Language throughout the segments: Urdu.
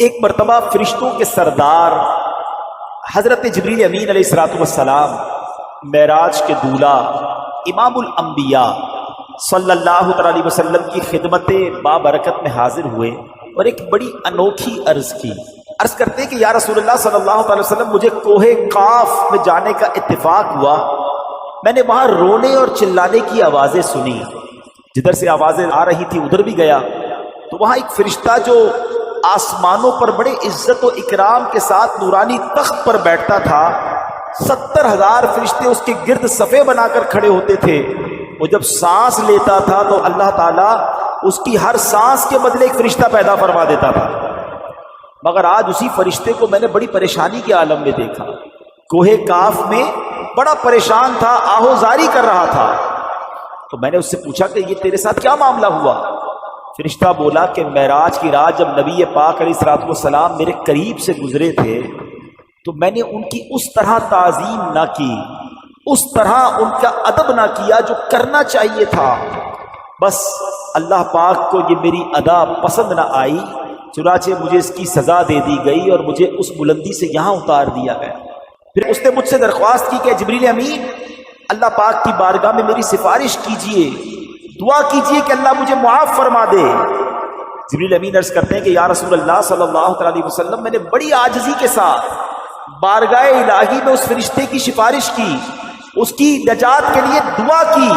ایک مرتبہ فرشتوں کے سردار حضرت جبریل امین علیہ الصلوۃ والسلام معراج کے دولہ امام الانبیاء صلی اللہ علیہ وسلم کی خدمت بابرکت میں حاضر ہوئے اور ایک بڑی انوکھی عرض کی۔ عرض کرتے ہیں کہ یا رسول اللہ صلی اللہ علیہ وسلم، مجھے کوہ قاف میں جانے کا اتفاق ہوا، میں نے وہاں رونے اور چلانے کی آوازیں سنی، جدھر سے آوازیں آ رہی تھی ادھر بھی گیا تو وہاں ایک فرشتہ جو آسمانوں پر بڑے عزت و اکرام کے ساتھ نورانی تخت پر بیٹھتا تھا، 70,000 فرشتے اس کے گرد صفے بنا کر کھڑے ہوتے تھے۔ وہ جب سانس لیتا تھا تو اللہ تعالیٰ اس کی ہر سانس کے بدلے ایک فرشتہ پیدا فرما دیتا تھا، مگر آج اسی فرشتے کو میں نے بڑی پریشانی کے عالم میں دیکھا، کوہ کاف میں بڑا پریشان تھا، آہوزاری کر رہا تھا۔ تو میں نے اس سے پوچھا کہ یہ تیرے ساتھ کیا معاملہ ہوا؟ فرشتہ بولا کہ معراج کی رات جب نبی پاک علیہ الصلوۃ والسلام میرے قریب سے گزرے تھے تو میں نے ان کی اس طرح تعظیم نہ کی، اس طرح ان کا ادب نہ کیا جو کرنا چاہیے تھا، بس اللہ پاک کو یہ میری ادا پسند نہ آئی، چنانچہ مجھے اس کی سزا دے دی گئی اور مجھے اس بلندی سے یہاں اتار دیا گیا۔ پھر اس نے مجھ سے درخواست کی کہ جبریل امین، اللہ پاک کی بارگاہ میں میری سفارش کیجئے، دعا کیجئے کہ اللہ مجھے معاف فرما دے۔ جبریل امین عرض کرتے ہیں کہ یا رسول اللہ صلی اللہ علیہ وسلم، میں نے بڑی عاجزی کے ساتھ بارگاہ الہی میں اس فرشتے کی سفارش کی، اس کی نجات کے لیے دعا کی،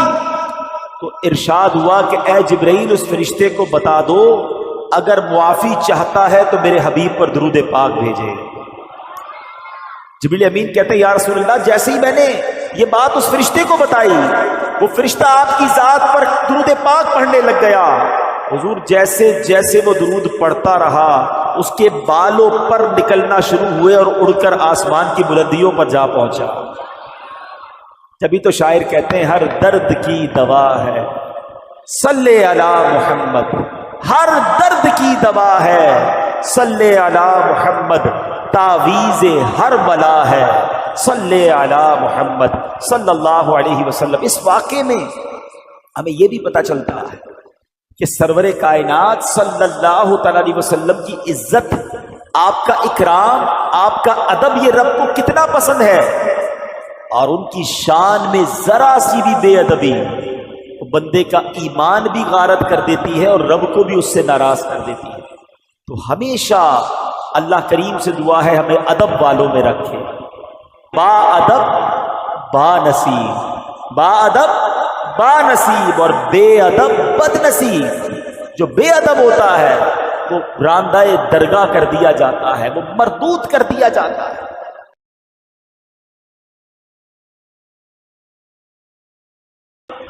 تو ارشاد ہوا کہ اے جبرائیل، اس فرشتے کو بتا دو اگر معافی چاہتا ہے تو میرے حبیب پر درود پاک بھیجے۔ جبریل امین کہتے ہیں یا رسول اللہ، جیسے ہی میں نے یہ بات اس فرشتے کو بتائی، وہ فرشتہ آپ کی ذات پر درود پاک پڑھنے لگ گیا۔ حضور جیسے جیسے وہ درود پڑھتا رہا، اس کے بالوں پر نکلنا شروع ہوئے اور اڑ کر آسمان کی بلندیوں پر جا پہنچا۔ تبھی تو شاعر کہتے ہیں ہر درد کی دوا ہے صلی علی محمد، ہر درد کی دوا ہے صلی علی محمد، تعویذ ہر بلا ہے صلی علی محمد صلی اللہ علیہ وسلم۔ اس واقعے میں ہمیں یہ بھی پتہ چلتا ہے کہ سرور کائنات صلی اللہ تعالی علیہ وسلم کی عزت، آپ کا اکرام، آپ کا ادب یہ رب کو کتنا پسند ہے، اور ان کی شان میں ذرا سی بھی بے ادبی بندے کا ایمان بھی غارت کر دیتی ہے اور رب کو بھی اس سے ناراض کر دیتی ہے۔ تو ہمیشہ اللہ کریم سے دعا ہے ہمیں ادب والوں میں رکھے، با ادب با نصیب، با ادب با نصیب، اور بے ادب بد نصیب۔ جو بے ادب ہوتا ہے وہ راندہ درگاہ کر دیا جاتا ہے، وہ مردود کر دیا جاتا ہے۔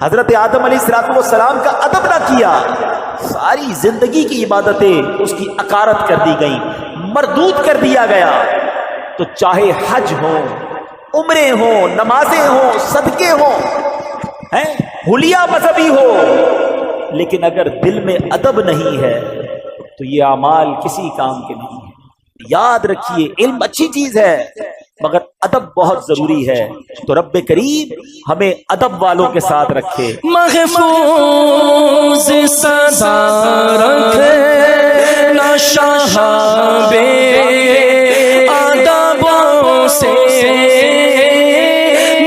حضرت آدم علیہ السلام کا ادب نہ کیا، ساری زندگی کی عبادتیں اس کی اکارت کر دی گئیں، مردود کر دیا گیا۔ تو چاہے حج ہو، عمرے ہوں، نمازیں ہوں، صدقے ہوں، حلیہ مذہبی ہو، لیکن اگر دل میں ادب نہیں ہے تو یہ اعمال کسی کام کے نہیں ہیں۔ یاد رکھیے علم اچھی چیز ہے مگر ادب بہت ضروری ہے، تو رب کریم ہمیں ادب والوں کے ساتھ رکھے۔ محفوظ سزا رکھے نہ شاہب ادبوں سے،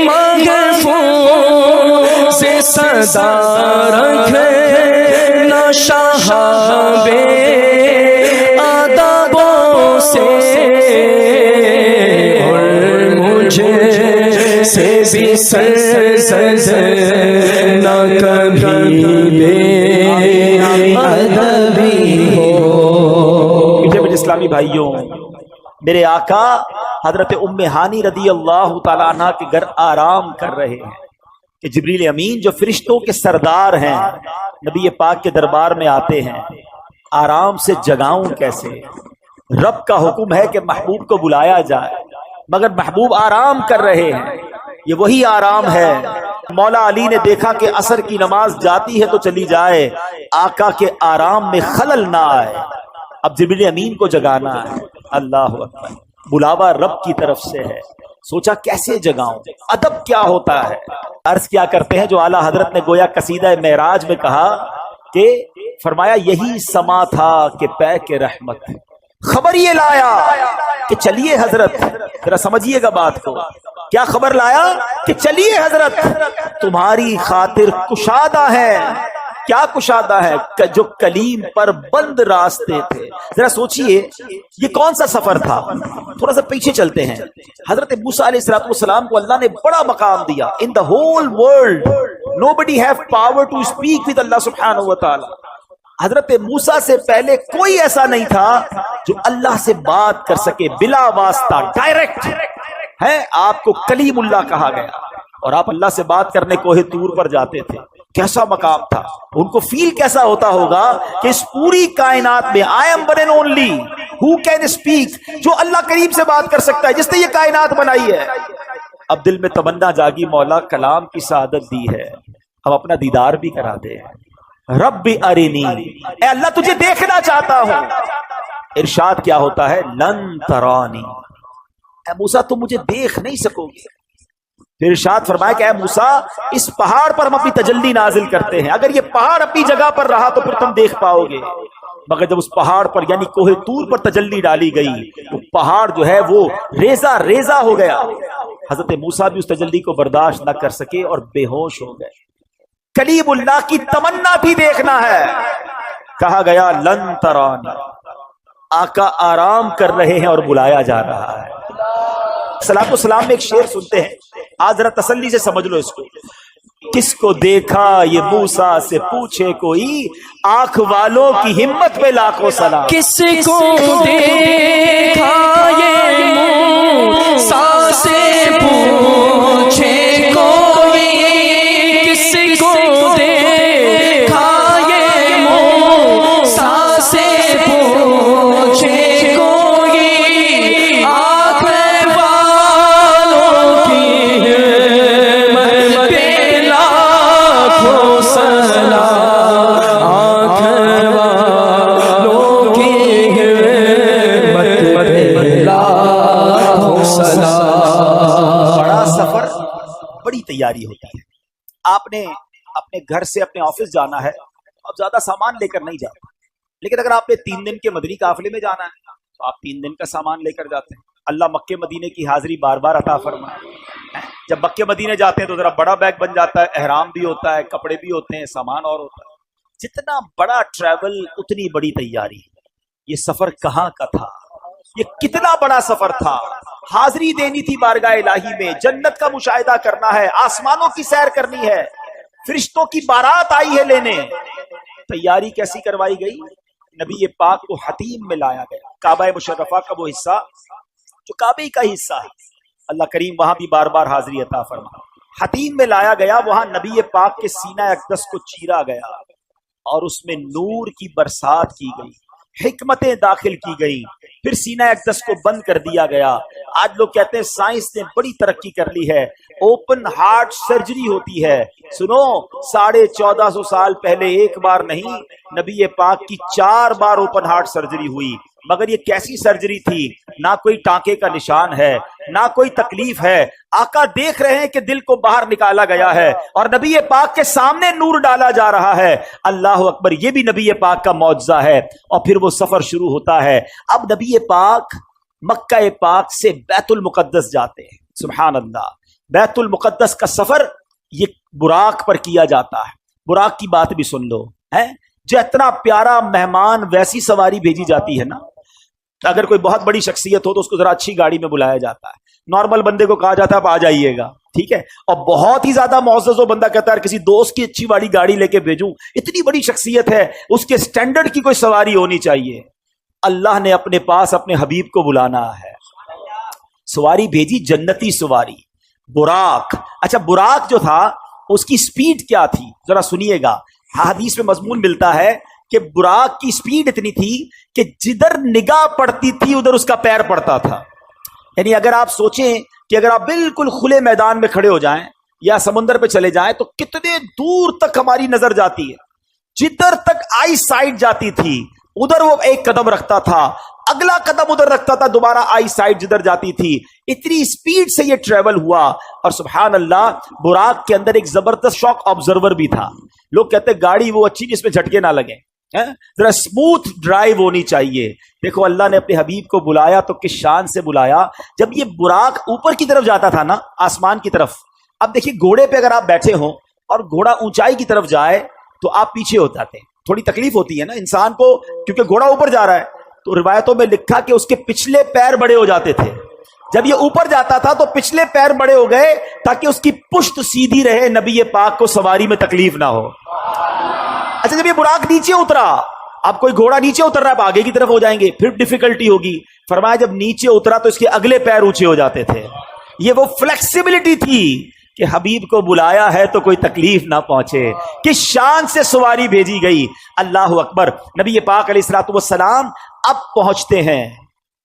محفوظ سزا رکھے نہ شاہب ادبوں سے، سے بھی سرزد نہ کبھی بے ادبی ہو۔ مجھے اسلامی بھائیوں، میرے آقا حضرت ام ہانی رضی اللہ تعالیٰ عنہ کے گھر آرام کر رہے ہیں کہ جبریل امین جو فرشتوں کے سردار ہیں نبی پاک کے دربار میں آتے ہیں، آرام سے جگاؤں کیسے؟ رب کا حکم ہے کہ محبوب کو بلایا جائے مگر محبوب آرام کر رہے ہیں، یہ وہی آرام ہے۔ مولا علی نے دیکھا کہ عصر کی نماز جاتی ہے تو چلی جائے، آقا کے آرام میں خلل نہ آئے، اب جبریل امین کو جگانا ہے۔ اللہ اکبر، بلاوا رب کی طرف سے ہے، سوچا کیسے جگاؤں، ادب کیا ہوتا ہے۔ عرض کیا کرتے ہیں جو اعلیٰ حضرت نے گویا قصیدہ معراج میں کہا کہ فرمایا یہی سما تھا کہ پے کے رحمت، خبر یہ لایا کہ چلیے حضرت، ذرا سمجھیے گا بات کو، کیا خبر لایا کہ چلیے حضرت تمہاری خاطر کشادہ ہے. کیا کشادہ ہے؟ جو کلیم پر بند راستے تھے. ذرا سوچئے یہ کون سا سفر تھا. تھوڑا سا پیچھے چلتے ہیں. حضرت موسیٰ علیہ السلام کو اللہ نے بڑا مقام دیا. In the whole world nobody have power to speak with Allah سبحانہ و تعالی. حضرت موسیٰ سے پہلے کوئی ایسا نہیں تھا جو اللہ سے بات کر سکے بلا واسطہ، ڈائریکٹ ہے. آپ کو کلیم اللہ کہا گیا اور آپ اللہ سے بات کرنے کوہ طور پر جاتے تھے. کیسا مقام تھا. ان کو فیل کیسا ہوتا ہوگا کہ اس پوری کائنات میں I am one and only who can speak، جو اللہ کریم سے بات کر سکتا ہے، جس نے یہ کائنات بنائی ہے. اب دل میں تمنا جاگی، مولا کلام کی سعادت دی ہے، اب اپنا دیدار بھی کرا دے. رب ارنی، اے اللہ تجھے دیکھنا چاہتا ہوں. ارشاد کیا ہوتا ہے؟ لن ترانی، اے موسیٰ تم مجھے دیکھ نہیں سکو گے. پھر ارشاد فرمایا کہ اے موسیٰ اس پہاڑ پر ہم اپنی تجلی نازل کرتے ہیں، اگر یہ پہاڑ اپنی جگہ پر رہا تو پھر تم دیکھ پاؤ گے. مگر جب اس پہاڑ پر یعنی کوہ طور پر تجلی ڈالی گئی، وہ پہاڑ جو ہے وہ ریزہ ریزہ ہو گیا. حضرت موسیٰ بھی اس تجلی کو برداشت نہ کر سکے اور بے ہوش ہو گئے. کلیم اللہ کی تمنا بھی دیکھنا ہے. کہا گیا لن ترانی، آقا آرام کر رہے ہیں اور بلایا جا رہا ہے. سلام و سلام میں ایک شعر سنتے ہیں، آج ذرا تسلی سے سمجھ لو اس کو. کس کو دیکھا یہ موسیٰ سے پوچھے کوئی، آنکھ والوں کی ہمت پہ لاکھوں سلام. کس کو دیکھا یہ موسیٰ سے پوچھے کوئی، کس کو دیکھا یہ موسیٰ سے پوچھے کوئی، آنکھ والوں کی ہمت پہ لاکھوں سلام، آنکھ والوں کی ہمت پہ لاکھوں سلام. بڑا سفر بڑی تیاری ہوتی ہے. آپ نے اپنے گھر سے اپنے آفس جانا ہے، اب زیادہ سامان لے کر نہیں جاتا، لیکن اگر آپ نے 3 دن کے مدنی قافلے میں جانا ہے تو آپ 3 دن کا سامان لے کر جاتے ہیں. اللہ مکے مدینے کی حاضری بار بار عطا فرمائے. جب مکے مدینے جاتے ہیں تو ذرا بڑا بیگ بن جاتا ہے، احرام بھی ہوتا ہے، کپڑے بھی ہوتے ہیں، سامان اور ہوتا ہے. جتنا بڑا ٹریول اتنی بڑی تیاری. یہ سفر کہاں کا تھا، یہ کتنا بڑا سفر تھا. حاضری دینی تھی بارگاہ الہی میں، جنت کا مشاہدہ کرنا ہے، آسمانوں کی سیر کرنی ہے، فرشتوں کی بارات آئی ہے لینے. تیاری کیسی کروائی گئی؟ نبی پاک کو حتیم میں لایا گیا. کعبہ مشرفہ کا وہ حصہ جو کعبے کا ہی حصہ ہے، اللہ کریم وہاں بھی بار بار حاضری عطا فرما. حتیم میں لایا گیا، وہاں نبی پاک کے سینہ اقدس کو چیرا گیا اور اس میں نور کی برسات کی گئی، حکمتیں داخل کی گئی. پھر سینہ اقدس کو بند کر دیا گیا. آج لوگ کہتے ہیں سائنس نے بڑی ترقی کر لی ہے، اوپن ہارٹ سرجری ہوتی ہے. سنو، 1450 سال پہلے ایک بار نہیں، نبی پاک کی 4 بار اوپن ہارٹ سرجری ہوئی. مگر یہ کیسی سرجری تھی؟ نہ کوئی ٹانکے کا نشان ہے، نہ کوئی تکلیف ہے. آقا دیکھ رہے ہیں کہ دل کو باہر نکالا گیا ہے اور نبی پاک کے سامنے نور ڈالا جا رہا ہے. اللہ اکبر، یہ بھی نبی پاک کا معجزہ ہے. اور پھر وہ سفر شروع ہوتا ہے. اب نبی پاک مکہ پاک سے بیت المقدس جاتے ہیں. سبحان اللہ. بیت المقدس کا سفر یہ براق پر کیا جاتا ہے. براق کی بات بھی سن لو، ہے جو اتنا پیارا مہمان ویسی سواری بھیجی جاتی ہے نا. اگر کوئی بہت بڑی شخصیت ہو تو اس کو ذرا اچھی گاڑی میں بلایا جاتا ہے، نارمل بندے کو کہا جاتا ہے آپ آ جائیے گا، ٹھیک ہے. اور بہت ہی زیادہ معزز و بندہ کہتا ہے کسی دوست کی اچھی والی گاڑی لے کے بھیجوں، اتنی بڑی شخصیت ہے، اس کے سٹینڈرڈ کی کوئی سواری ہونی چاہیے. اللہ نے اپنے پاس اپنے حبیب کو بلانا ہے. سواری بھیجی، جنتی سواری، براق. اچھا، براق جو تھا اس کی سپیڈ کیا تھی ذرا سنیے گا. حدیث میں مضمون ملتا ہے کہ براق کی سپیڈ اتنی تھی کہ جدھر نگاہ پڑتی تھی ادھر اس کا پیر پڑتا تھا. یعنی اگر آپ سوچیں کہ اگر آپ بالکل کھلے میدان میں کھڑے ہو جائیں یا سمندر پہ چلے جائیں تو کتنے دور تک ہماری نظر جاتی ہے. جدھر تک آئی سائٹ جاتی تھی ادھر وہ ایک قدم رکھتا تھا، اگلا قدم ادھر رکھتا تھا، دوبارہ آئی سائٹ جدھر جاتی تھی. اتنی سپیڈ سے یہ ٹریول ہوا. اور سبحان اللہ، براق کے اندر ایک زبردست شاک آبزرور بھی تھا. لوگ کہتے ہیں گاڑی وہ اچھی جس میں جھٹکے نہ لگے. ذرا اسموتھ ڈرائیو ہونی چاہیے. دیکھو اللہ نے اپنے حبیب کو بلایا تو کس شان سے بلایا. جب یہ براق اوپر کی طرف جاتا تھا نا، آسمان کی طرف، اب دیکھیے گھوڑے پہ اگر آپ بیٹھے ہوں اور گھوڑا اونچائی کی طرف جائے تو آپ پیچھے ہو جاتے ہیں. تھوڑی تکلیف ہوتی ہے نا انسان کو، کیونکہ گھوڑا اوپر جا رہا ہے. تو روایتوں میں لکھا کہ اس کے پچھلے پیر بڑے ہو جاتے تھے. جب یہ اوپر جاتا تھا تو پچھلے پیر بڑے ہو گئے تاکہ اس کی پشت سیدھی رہے، نبی پاک کو سواری میں تکلیف نہ ہو. اچھا جب یہ براق نیچے اترا، اب کوئی گھوڑا نیچے اتر رہا ہے، اب آگے کی طرف ہو جائیں گے، پھر ڈیفیکلٹی ہوگی. فرمایا جب نیچے اترا تو اس کے اگلے پیر اونچے ہو جاتے تھے. یہ وہ فلیکسیبلٹی تھی کہ حبیب کو بلایا ہے تو کوئی تکلیف نہ پہنچے. کس شان سے سواری بھیجی گئی. اللہ اکبر. نبی پاک علیہ الصلوۃ والسلام اب پہنچتے ہیں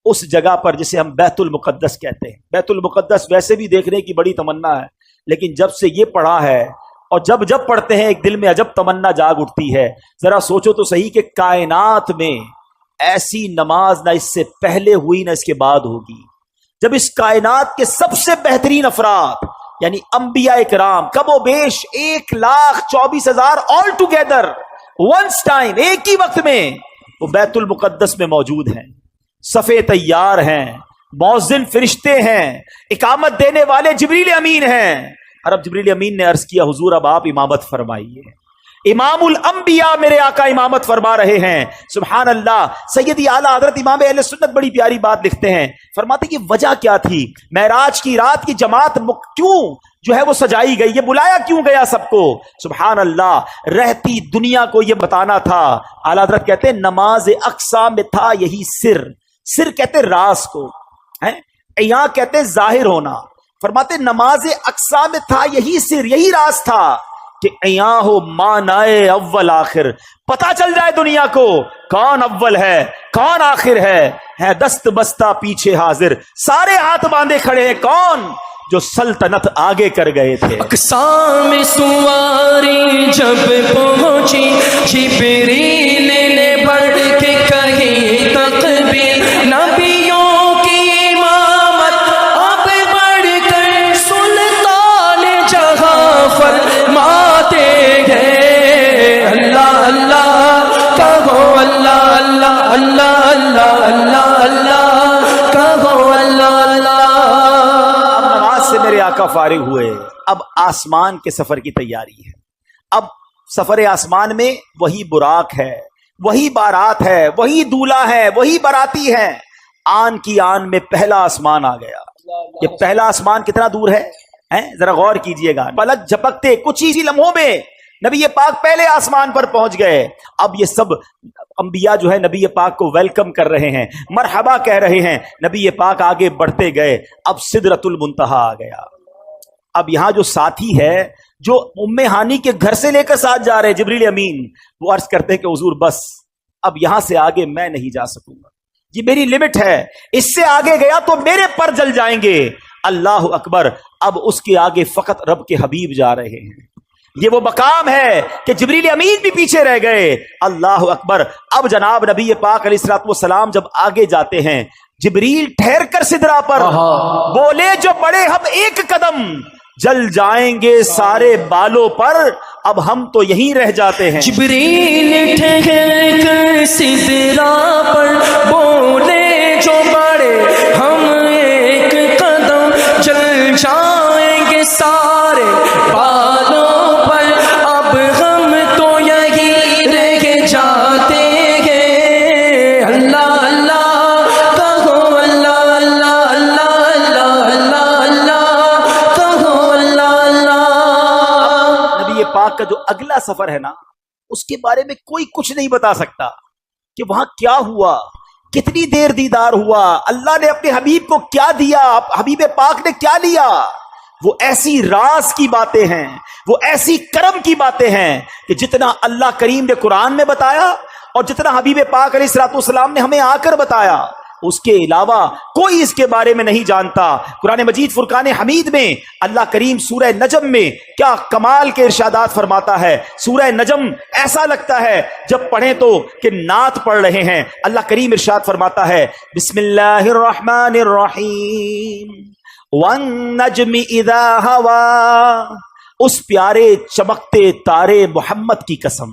اس جگہ پر جسے ہم بیت المقدس کہتے ہیں. بیت المقدس ویسے بھی دیکھنے کی بڑی تمنا ہے، لیکن جب سے یہ پڑھا ہے اور جب پڑھتے ہیں ایک دل میں عجب تمنا جاگ اٹھتی ہے. ذرا سوچو تو صحیح کہ کائنات میں ایسی نماز نہ اس سے پہلے ہوئی نہ اس کے بعد ہوگی. جب اس کائنات کے سب سے بہترین افراد یعنی انبیاء کرام کم و بیش 1,24,000 آل ٹوگیدر ونس ٹائم، ایک ہی وقت میں وہ بیت المقدس میں موجود ہیں، صفے تیار ہیں، مؤذن فرشتے ہیں، اقامت دینے والے جبریل امین ہیں. اور اب جبریل امین نے عرض کیا حضور اب آپ امامت فرمائیے. امام الانبیاء میرے آقا امامت فرما رہے ہیں. سبحان اللہ. سیدی اعلیٰ حضرت امام اہل سنت بڑی پیاری بات لکھتے ہیں، فرماتے کہ وجہ کیا تھی، معراج کی رات کی جماعت کیوں جو ہے وہ سجائی گئی، یہ بلایا کیوں گیا سب کو. سبحان اللہ. رہتی دنیا کو یہ بتانا تھا. اعلیٰ حضرت کہتے ہیں نماز اقصا میں تھا یہی سر کہتے راز کو، یہاں کہتے ظاہر ہونا. فرماتے نماز اقصا میں تھا یہی سر، یہی راز تھا کہ ایاں ہو مانائے اول آخر، پتا چل جائے دنیا کو کون اول ہے کون آخر ہے دست بستہ پیچھے حاضر، سارے ہاتھ باندھے کھڑے ہیں کون جو سلطنت آگے کر گئے تھے. اقصا میں سواری جب پہنچی جبریل نے بڑھ کے کہی تقبیر، نبیوں کی امامت اب بڑھ کر سلطان جہاں فرماتے ہیں. اللہ اللہ کہو، اللہ اللہ اللہ اللہ اللہ اللہ کہو، اللہ اللہ. سے میرے آقا فارغ ہوئے. اب آسمان کے سفر کی تیاری ہے. اب سفر آسمان میں وہی براق ہے، وہی بارات ہے، وہی دولہا ہے، وہی باراتی ہے. آن کی آن میں پہلا آسمان آ گیا. یہ پہلا آسمان کتنا دور ہے ذرا غور کیجئے گا. پلک جھپکتے کچھ ہی لمحوں میں نبی پاک پہلے آسمان پر پہنچ گئے. اب یہ سب انبیاء جو ہے نبی پاک کو ویلکم کر رہے ہیں، مرحبا کہہ رہے ہیں. نبی پاک آگے بڑھتے گئے. اب سدرۃ المنتہا آ گیا. اب یہاں جو ساتھی ہے جو ام ہانی کے گھر سے لے کر ساتھ جا رہے جبریل امین، وہ عرض کرتے ہیں کہ حضور بس اب یہاں سے آگے میں نہیں جا سکوں گا، یہ میری لمٹ ہے، اس سے آگے گیا تو میرے پر جل جائیں گے. اللہ اکبر. اب اس کے آگے فقط رب کے حبیب جا رہے ہیں. یہ وہ مقام ہے کہ جبریل امین بھی پیچھے رہ گئے. اللہ اکبر. اب جناب نبی پاک علیہ الصلوۃ والسلام جب آگے جاتے ہیں، جبریل ٹھہر کر سدرا پر بولے جو بڑے ہم ایک قدم، جل جائیں گے سارے بالوں پر، اب ہم تو یہیں رہ جاتے ہیں. جبریل ٹھہر کر سدرا پر بولے جو بڑے ہم ایک قدم، جل جائیں گے سارے بالوں پر، اب ہم تو یہیں رہ جاتے ہیں. اللہ اللہ کہو، اللہ اللہ اللہ اللہ اللہ کہو، اللہ اللہ. نبی پاک کا جو اگلا سفر ہے نا، اس کے بارے میں کوئی کچھ نہیں بتا سکتا کہ وہاں کیا ہوا، کتنی دیر دیدار ہوا، اللہ نے اپنے حبیب کو کیا دیا، حبیب پاک نے کیا لیا. وہ ایسی راز کی باتیں ہیں، وہ ایسی کرم کی باتیں ہیں کہ جتنا اللہ کریم نے قرآن میں بتایا اور جتنا حبیب پاک علیہ الصلوۃ والسلام نے ہمیں آ کر بتایا، اس کے علاوہ کوئی اس کے بارے میں نہیں جانتا. قرآن مجید فرقان حمید میں اللہ کریم سورہ نجم میں کیا کمال کے ارشادات فرماتا ہے. سورہ نجم ایسا لگتا ہے جب پڑھیں تو کہ نعت پڑھ رہے ہیں. اللہ کریم ارشاد فرماتا ہے بسم اللہ الرحمن الرحیم والنجم اذا ہوا، اس پیارے چمکتے تارے محمد کی قسم.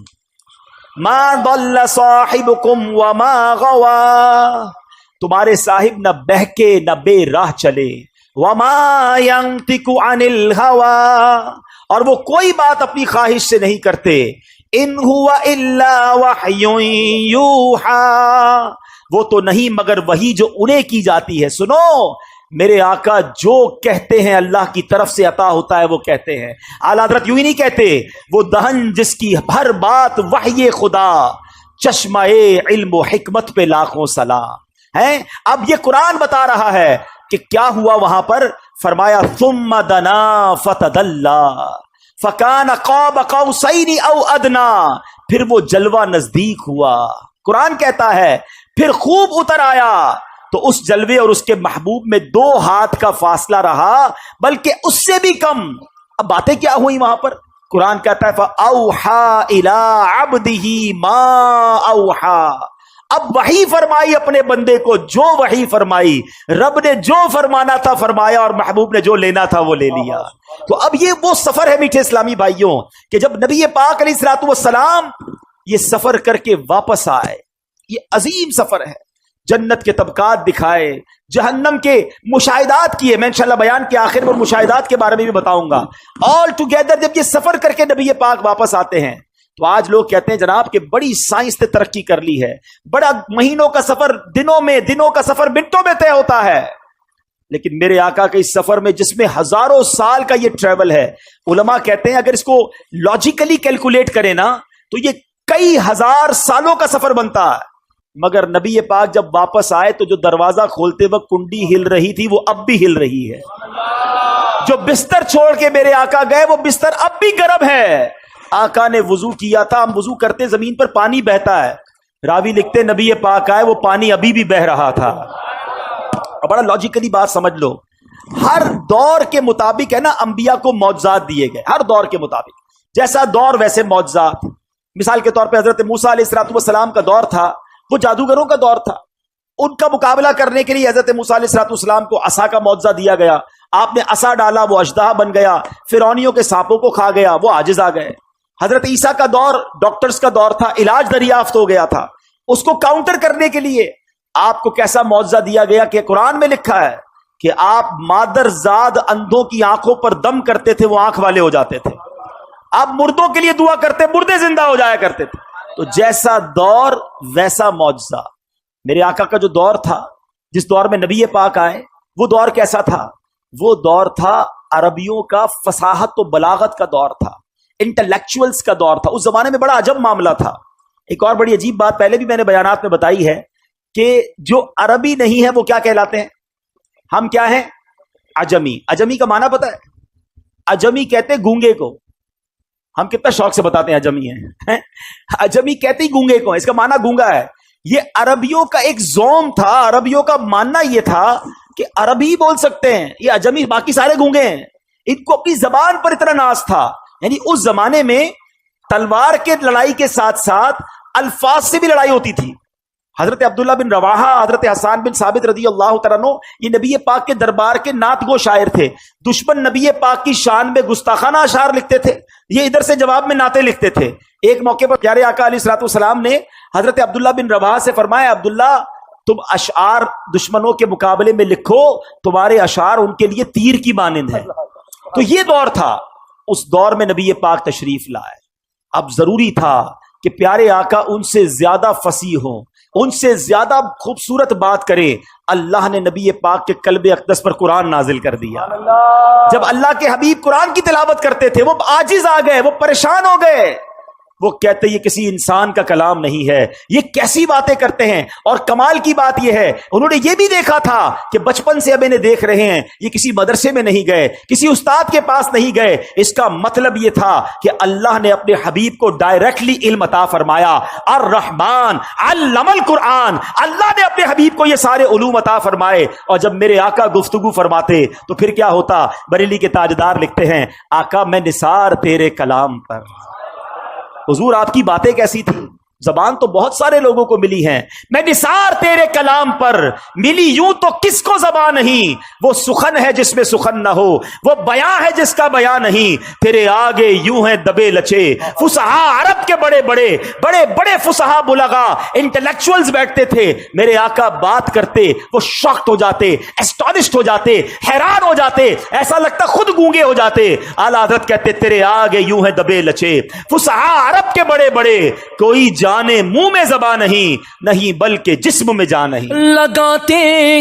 ما ضل صاحبکم وما غوا، تمہارے صاحب نہ بہکے نہ بے راہ چلے، وما ينطق عن الهوى، اور وہ کوئی بات اپنی خواہش سے نہیں کرتے، ان هو الا وحی یوحى، وہ تو نہیں مگر وہی جو انہیں کی جاتی ہے۔ سنو، میرے آقا جو کہتے ہیں اللہ کی طرف سے عطا ہوتا ہے وہ کہتے ہیں۔ اعلیٰ حضرت یوں ہی نہیں کہتے، وہ دہن جس کی ہر بات وحی خدا، چشمہ علم و حکمت پہ لاکھوں سلام ہے۔ اب یہ قرآن بتا رہا ہے کہ کیا ہوا وہاں پر، فرمایا ثم دنا فتدلا فکان قاب قوسین او ادنا، پھر وہ جلوہ نزدیک ہوا۔ قرآن کہتا ہے پھر خوب اتر آیا، تو اس جلوے اور اس کے محبوب میں 2 ہاتھ کا فاصلہ رہا، بلکہ اس سے بھی کم۔ اب باتیں کیا ہوئی وہاں پر؟ قرآن کہتا ہے فَأَوْحَا إِلَىٰ عَبْدِهِ مَا أَوْحَا، اب وحی فرمائی اپنے بندے کو جو وحی فرمائی، رب نے جو فرمانا تھا فرمایا، اور محبوب نے جو لینا تھا وہ لے لیا۔ تو اب یہ وہ سفر ہے میٹھے اسلامی بھائیوں، کہ جب نبی پاک علیہ الصلوۃ والسلام یہ سفر کر کے واپس آئے، یہ عظیم سفر ہے، جنت کے طبقات دکھائے، جہنم کے مشاہدات کیے، میں انشاءاللہ بیان کے آخر میں مشاہدات کے بارے میں بھی بتاؤں گا۔ آل ٹوگیدر جب یہ سفر کر کے نبی پاک واپس آتے ہیں تو آج لوگ کہتے ہیں جناب کہ بڑی سائنس نے ترقی کر لی ہے، بڑا مہینوں کا سفر دنوں کا سفر منٹوں میں طے ہوتا ہے، لیکن میرے آقا کے اس سفر میں جس میں ہزاروں سال کا یہ ٹریول ہے، علماء کہتے ہیں اگر اس کو لاجیکلی کیلکولیٹ کریں نا تو یہ کئی ہزار سالوں کا سفر بنتا ہے، مگر نبی پاک جب واپس آئے تو جو دروازہ کھولتے وقت کنڈی ہل رہی تھی وہ اب بھی ہل رہی ہے، جو بستر چھوڑ کے میرے آقا گئے وہ بستر اب بھی گرم ہے۔ آقا نے وضو کیا تھا، ہم وضو کرتے زمین پر پانی بہتا ہے، راوی لکھتے نبی پاک آئے وہ پانی ابھی بھی بہ رہا تھا۔ اور بڑا لاجیکلی بات سمجھ لو، ہر دور کے مطابق ہے نا انبیاء کو معجزات دیے گئے، ہر دور کے مطابق جیسا دور ویسے معجزات۔ مثال کے طور پہ حضرت موسیٰ علیہ السلام کا دور تھا، وہ جادوگروں کا دور تھا، ان کا مقابلہ کرنے کے لیے حضرت موسیٰ علیہ السلام کو عصا کا معجزہ دیا گیا، آپ نے عصا ڈالا وہ اژدہا بن گیا، فرعونیوں کے سانپوں کو کھا گیا، وہ عاجز آ گئے۔ حضرت عیسیٰ کا دور ڈاکٹرز کا دور تھا، علاج دریافت ہو گیا تھا، اس کو کاؤنٹر کرنے کے لیے آپ کو کیسا معجزہ دیا گیا کہ قرآن میں لکھا ہے کہ آپ مادر زاد اندھوں کی آنکھوں پر دم کرتے تھے، وہ آنکھ والے ہو جاتے تھے، آپ مردوں کے لیے دعا کرتے مردے زندہ ہو جایا کرتے تھے۔ تو جیسا دور ویسا معجزہ۔ میرے آقا کا جو دور تھا، جس دور میں نبی پاک آئے، وہ دور کیسا تھا؟ وہ دور تھا عربیوں کا فصاحت و بلاغت کا دور تھا، انٹلیکچوئلز کا دور تھا، اس زمانے میں بڑا عجب معاملہ تھا۔ ایک اور بڑی عجیب بات پہلے بھی میں نے بیانات میں بتائی ہے کہ جو عربی نہیں ہے وہ کیا کہلاتے ہیں؟ ہم کیا ہیں؟ عجمی۔ عجمی کا معنی پتہ ہے؟ عجمی کہتے گونگے کو، ہم کتنا شوق سے بتاتے ہیں عجمی ہیں، عجمی کہتے ہی گونگے کو، اس کا معنی گونگا ہے۔ یہ عربیوں کا ایک زوم تھا، عربیوں کا ماننا یہ تھا کہ عربی بول سکتے ہیں، یہ عجمی باقی سارے گونگے ہیں، ان کو اپنی زبان پر اتنا ناز تھا۔ یعنی اس زمانے میں تلوار کے لڑائی کے ساتھ ساتھ الفاظ سے بھی لڑائی ہوتی تھی۔ حضرت عبداللہ بن رواحہ، حضرت حسان بن ثابت رضی اللہ تعالیٰ عنہ، یہ نبی پاک کے دربار کے نعت گو شاعر تھے، دشمن نبی پاک کی شان میں گستاخانہ اشعار لکھتے تھے، یہ ادھر سے جواب میں نعتیں لکھتے تھے۔ ایک موقع پر پیارے آقا علیہ الصلوۃ والسلام نے حضرت عبداللہ بن رواحہ سے فرمایا، عبداللہ تم اشعار دشمنوں کے مقابلے میں لکھو، تمہارے اشعار ان کے لیے تیر کی مانند ہے۔ تو یہ دور تھا، اس دور میں نبی پاک تشریف لائے۔ اب ضروری تھا کہ پیارے آقا ان سے زیادہ فصیح ہوں، ان سے زیادہ خوبصورت بات کرے۔ اللہ نے نبی پاک کے قلب اقدس پر قرآن نازل کر دیا۔ جب اللہ کے حبیب قرآن کی تلاوت کرتے تھے وہ عاجز آ گئے، وہ پریشان ہو گئے، وہ کہتے یہ کسی انسان کا کلام نہیں ہے، یہ کیسی باتیں کرتے ہیں۔ اور کمال کی بات یہ ہے انہوں نے یہ بھی دیکھا تھا کہ بچپن سے اب انہیں دیکھ رہے ہیں، یہ کسی مدرسے میں نہیں گئے، کسی استاد کے پاس نہیں گئے۔ اس کا مطلب یہ تھا کہ اللہ نے اپنے حبیب کو ڈائریکٹلی علم عطا فرمایا۔ الرحمن علم القرآن، اللہ نے اپنے حبیب کو یہ سارے علوم عطا فرمائے۔ اور جب میرے آقا گفتگو فرماتے تو پھر کیا ہوتا؟ بریلی کے تاجدار لکھتے ہیں، آقا میں نثار تیرے کلام پر۔ حضور آپ کی باتیں کیسی تھی؟ زبان تو بہت سارے لوگوں کو ملی ہیں، میں نثار تیرے کلام پر ملی یوں تو کس کو زبان نہیں، وہ سخن ہے جس میں سخن نہ ہو، وہ بیاں ہے جس کا بیاں نہیں، تیرے آگے یوں ہیں دبے لچے۔ فصحا عرب کے بڑے بڑے بڑے بڑے فصحا بلغا انٹلیکچوئلز بیٹھتے تھے، میرے آقا بات کرتے وہ شاکڈ ہو جاتے، اسٹونشڈ ہو جاتے، حیران ہو جاتے، ایسا لگتا خود گونگے ہو جاتے۔ اعلیٰ حضرت کہتے تیرے آگے یوں ہیں دبے لچے، فصحا عرب کے بڑے بڑے، کوئی جانے منہ میں زبان نہیں بلکہ جسم میں جان نہیں۔ لگاتے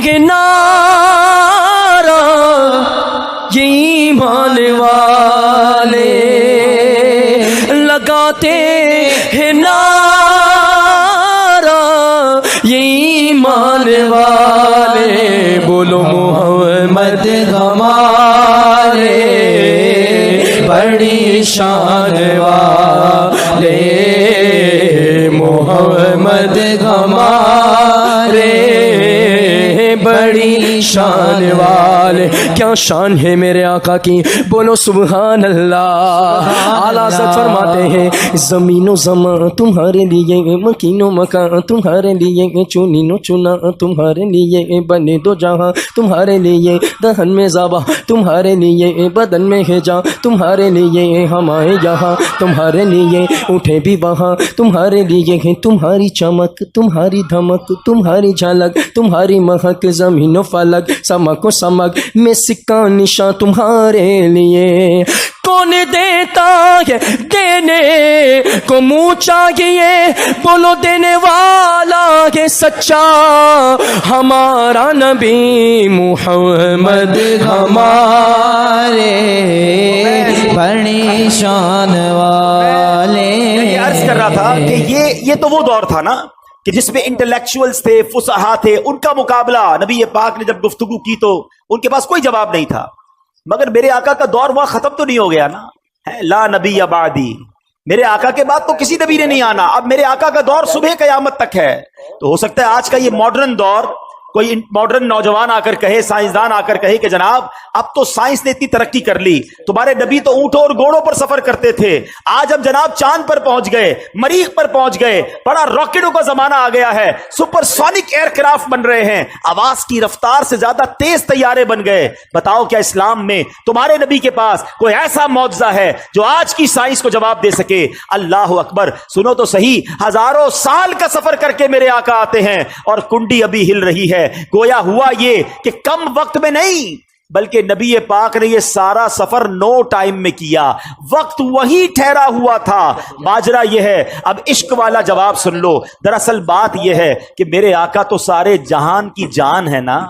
ہیں نعرہ یہ ایمان والے، لگاتے ہیں نعرہ یہ ایمان والے، بولو محمد ہمارے بڑی شان والے، محمد ہمارے بڑی شان والے۔ کیا شان ہے میرے آقا کی، بولو سبحان اللہ۔ اعلیٰ حضرت فرماتے ہیں زمین و زمان تمہارے لیے، مکین و مکان تمہارے لیے، چنین و چنا تمہارے لیے، بنے دو جہاں تمہارے لیے، دہن میں زبا تمہارے لیے، بدن میں ہے جاں تمہارے لیے، ہمارے یہاں تمہارے لیے، اٹھے بھی وہاں تمہارے لیے ہیں، تمہاری چمک تمہاری دھمک تمہاری جھلک تمہاری مہک، زمین و فلک سمک و سمک میں سکہ نشان تمہارے لیے۔ کون دیتا ہے دینے کو منہ چاہیے، بولو دینے والا ہے سچا ہمارا نبی محمد ہمارے بڑی شان والے۔ میں عرض کر رہا تھا کہ یہ تو وہ دور تھا نا کہ جس میں انٹلیکچوئلز تھے، فصحا تھے، ان کا مقابلہ نبی پاک نے جب گفتگو کی تو ان کے پاس کوئی جواب نہیں تھا۔ مگر میرے آقا کا دور وہاں ختم تو نہیں ہو گیا نا، لا نبی بعدی، میرے آقا کے بعد تو کسی نبی نے نہیں آنا، اب میرے آقا کا دور صبح قیامت تک ہے۔ تو ہو سکتا ہے آج کا یہ ماڈرن دور کوئی ماڈرن نوجوان آ کر کہے، سائنسدان آ کر کہے کہ جناب اب تو سائنس نے اتنی ترقی کر لی، تمہارے نبی تو اونٹوں اور گھوڑوں پر سفر کرتے تھے، آج ہم جناب چاند پر پہنچ گئے، مریخ پر پہنچ گئے، بڑا راکٹوں کا زمانہ آ گیا ہے، سپر سونک ایئر کرافٹ بن رہے ہیں، آواز کی رفتار سے زیادہ تیز طیارے بن گئے۔ بتاؤ کیا اسلام میں تمہارے نبی کے پاس کوئی ایسا معجزہ ہے جو آج کی سائنس کو جواب دے سکے؟ اللہ اکبر، سنو تو صحیح، ہزاروں سال کا سفر کر کے میرے آقا آتے ہیں اور کنڈی ابھی ہل رہی ہے۔ گویا ہوا یہ کہ کم وقت میں نہیں بلکہ نبی پاک نے یہ سارا سفر 9 ٹائم میں کیا، وقت وہی ٹھہرا ہوا تھا۔ ماجرا یہ ہے، اب عشق والا جواب سن لو، دراصل بات یہ ہے کہ میرے آقا تو سارے جہان کی جان ہے نا،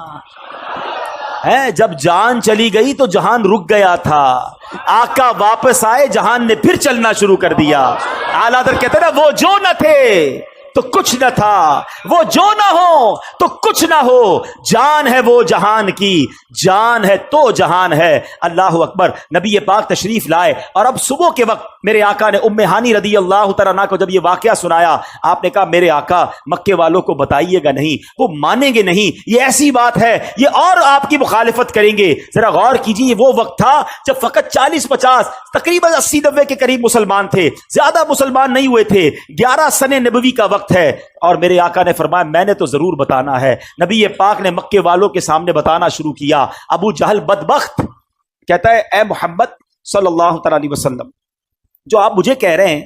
جب جان چلی گئی تو جہان رک گیا تھا، آقا واپس آئے جہان نے پھر چلنا شروع کر دیا۔ اعلیٰ حضرت کہتے ہیں نا، وہ جو نہ تھے تو کچھ نہ تھا، وہ جو نہ ہو تو کچھ نہ ہو، جان ہے وہ جہان کی، جان ہے تو جہان ہے۔ اللہ اکبر، نبی پاک تشریف لائے اور اب صبح کے وقت میرے آقا نے ام ہانی رضی اللہ تعالیٰ عنہ کو جب یہ واقعہ سنایا، آپ نے کہا میرے آقا مکے والوں کو بتائیے گا نہیں، وہ مانیں گے نہیں، یہ ایسی بات ہے یہ اور آپ کی مخالفت کریں گے۔ ذرا غور کیجیے، وہ وقت تھا جب فقط 40-50 تقریباً 80-90 کے قریب مسلمان تھے، زیادہ مسلمان نہیں ہوئے تھے، 11 سن نبوی کا وقت ہے، اور میرے آقا نے فرمایا میں نے تو ضرور بتانا ہے۔ نبی پاک نے مکے والوں کے سامنے بتانا شروع کیا۔ ابو جہل بدبخت کہتا ہے اے محمد صلی اللہ تعالی علیہ وسلم، جو آپ مجھے کہہ رہے ہیں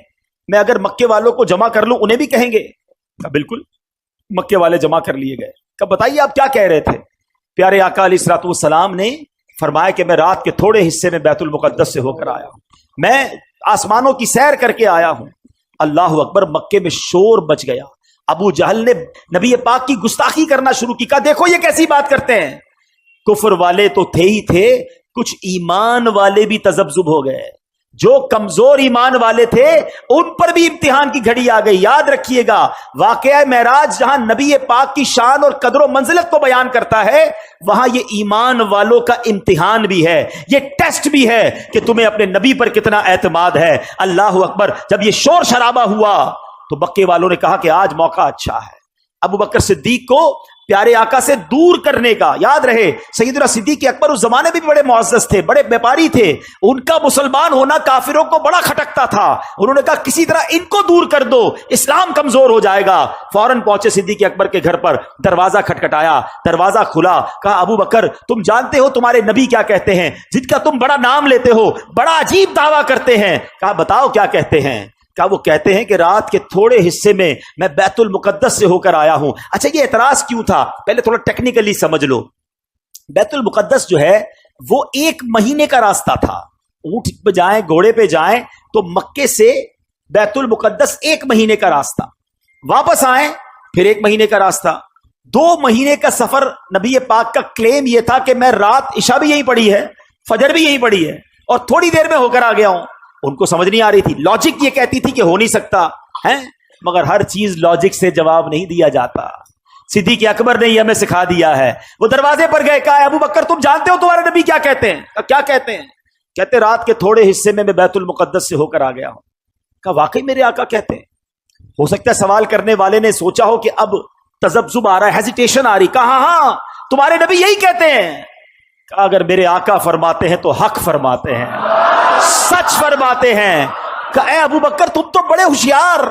میں اگر مکے والوں کو جمع کر لوں انہیں بھی کہیں گے؟ بالکل، مکے والے جمع کر لیے گئے۔ کہا بتائیے آپ کیا کہہ رہے تھے؟ پیارے آقا علیہ الصلوۃ والسلام نے فرمایا کہ میں رات کے تھوڑے حصے میں بیت المقدس سے ہو کر آیا ہوں، میں آسمانوں کی سیر کر کے آیا ہوں۔ اللہ اکبر، مکے میں شور بچ گیا۔ ابو جہل نے نبی پاک کی گستاخی کرنا شروع کی، کہا دیکھو یہ کیسی بات کرتے ہیں، کفر والے تو تھے ہی تھے، کچھ ایمان والے بھی تذبذب ہو گئے، جو کمزور ایمان والے تھے ان پر بھی امتحان کی گھڑی آ گئی۔ یاد رکھیے گا، واقعہ معراج جہاں نبی پاک کی شان اور قدر و منزلت کو بیان کرتا ہے، وہاں یہ ایمان والوں کا امتحان بھی ہے، یہ ٹیسٹ بھی ہے کہ تمہیں اپنے نبی پر کتنا اعتماد ہے۔ اللہ اکبر، جب یہ شور شرابہ ہوا تو مکے والوں نے کہا کہ آج موقع اچھا ہے۔ ابو بکر صدیق کو پیارے آقا سے دور کرنے کا. یاد رہے سیدنا صدیق اکبر اس زمانے میں بھی بڑے معزز تھے, بڑے بیپاری تھے, ان کا مسلمان ہونا کافروں کو بڑا کھٹکتا تھا. انہوں نے کہا کسی طرح ان کو دور کر دو, اسلام کمزور ہو جائے گا. فوراً پہنچے صدیق اکبر کے گھر پر, دروازہ کھٹکھٹایا, دروازہ کھلا. کہا ابو بکر تم جانتے ہو تمہارے نبی کیا کہتے ہیں, جن کا تم بڑا نام لیتے ہو, بڑا عجیب دعویٰ کرتے ہیں. کہا بتاؤ کیا کہتے ہیں. کہا وہ کہتے ہیں کہ رات کے تھوڑے حصے میں میں بیت المقدس سے ہو کر آیا ہوں. اچھا یہ اعتراض کیوں تھا, پہلے تھوڑا ٹیکنیکلی سمجھ لو. بیت المقدس جو ہے وہ 1 مہینے کا راستہ تھا. اونٹ پہ جائیں, گھوڑے پہ جائیں تو مکے سے بیت المقدس 1 مہینے کا راستہ, واپس آئیں پھر 1 مہینے کا راستہ. 2 مہینے کا سفر. نبی پاک کا کلیم یہ تھا کہ میں رات عشاء بھی یہیں پڑھی ہے, فجر بھی یہیں پڑھی ہے, اور تھوڑی دیر میں ہو کر آ گیا ہوں. ان کو سمجھ نہیں آ رہی تھی, لاجک یہ کہتی تھی کہ ہو نہیں سکتا ہے, مگر ہر چیز لاجک سے جواب نہیں دیا جاتا. صدیق اکبر نے یہ ہمیں سکھا دیا ہے. وہ دروازے پر گئے, کہا ابو بکر تم جانتے ہو تمہارے نبی کیا کہتے ہیں. کہا کیا کہتے ہیں. کہتے رات کے تھوڑے حصے میں بیت المقدس سے ہو کر آ گیا ہوں. کہا واقعی میرے آقا کہتے ہیں. ہو سکتا ہے سوال کرنے والے نے سوچا ہو کہ اب تذبذب آ رہا ہے, ہیزیٹیشن آ رہی. کہا ہاں تمہارے نبی یہی کہتے ہیں. کہا اگر میرے آقا فرماتے ہیں تو حق فرماتے ہیں, سچ فرماتے ہیں. کہ اے ابو بکر تم تو بڑے ہوشیار,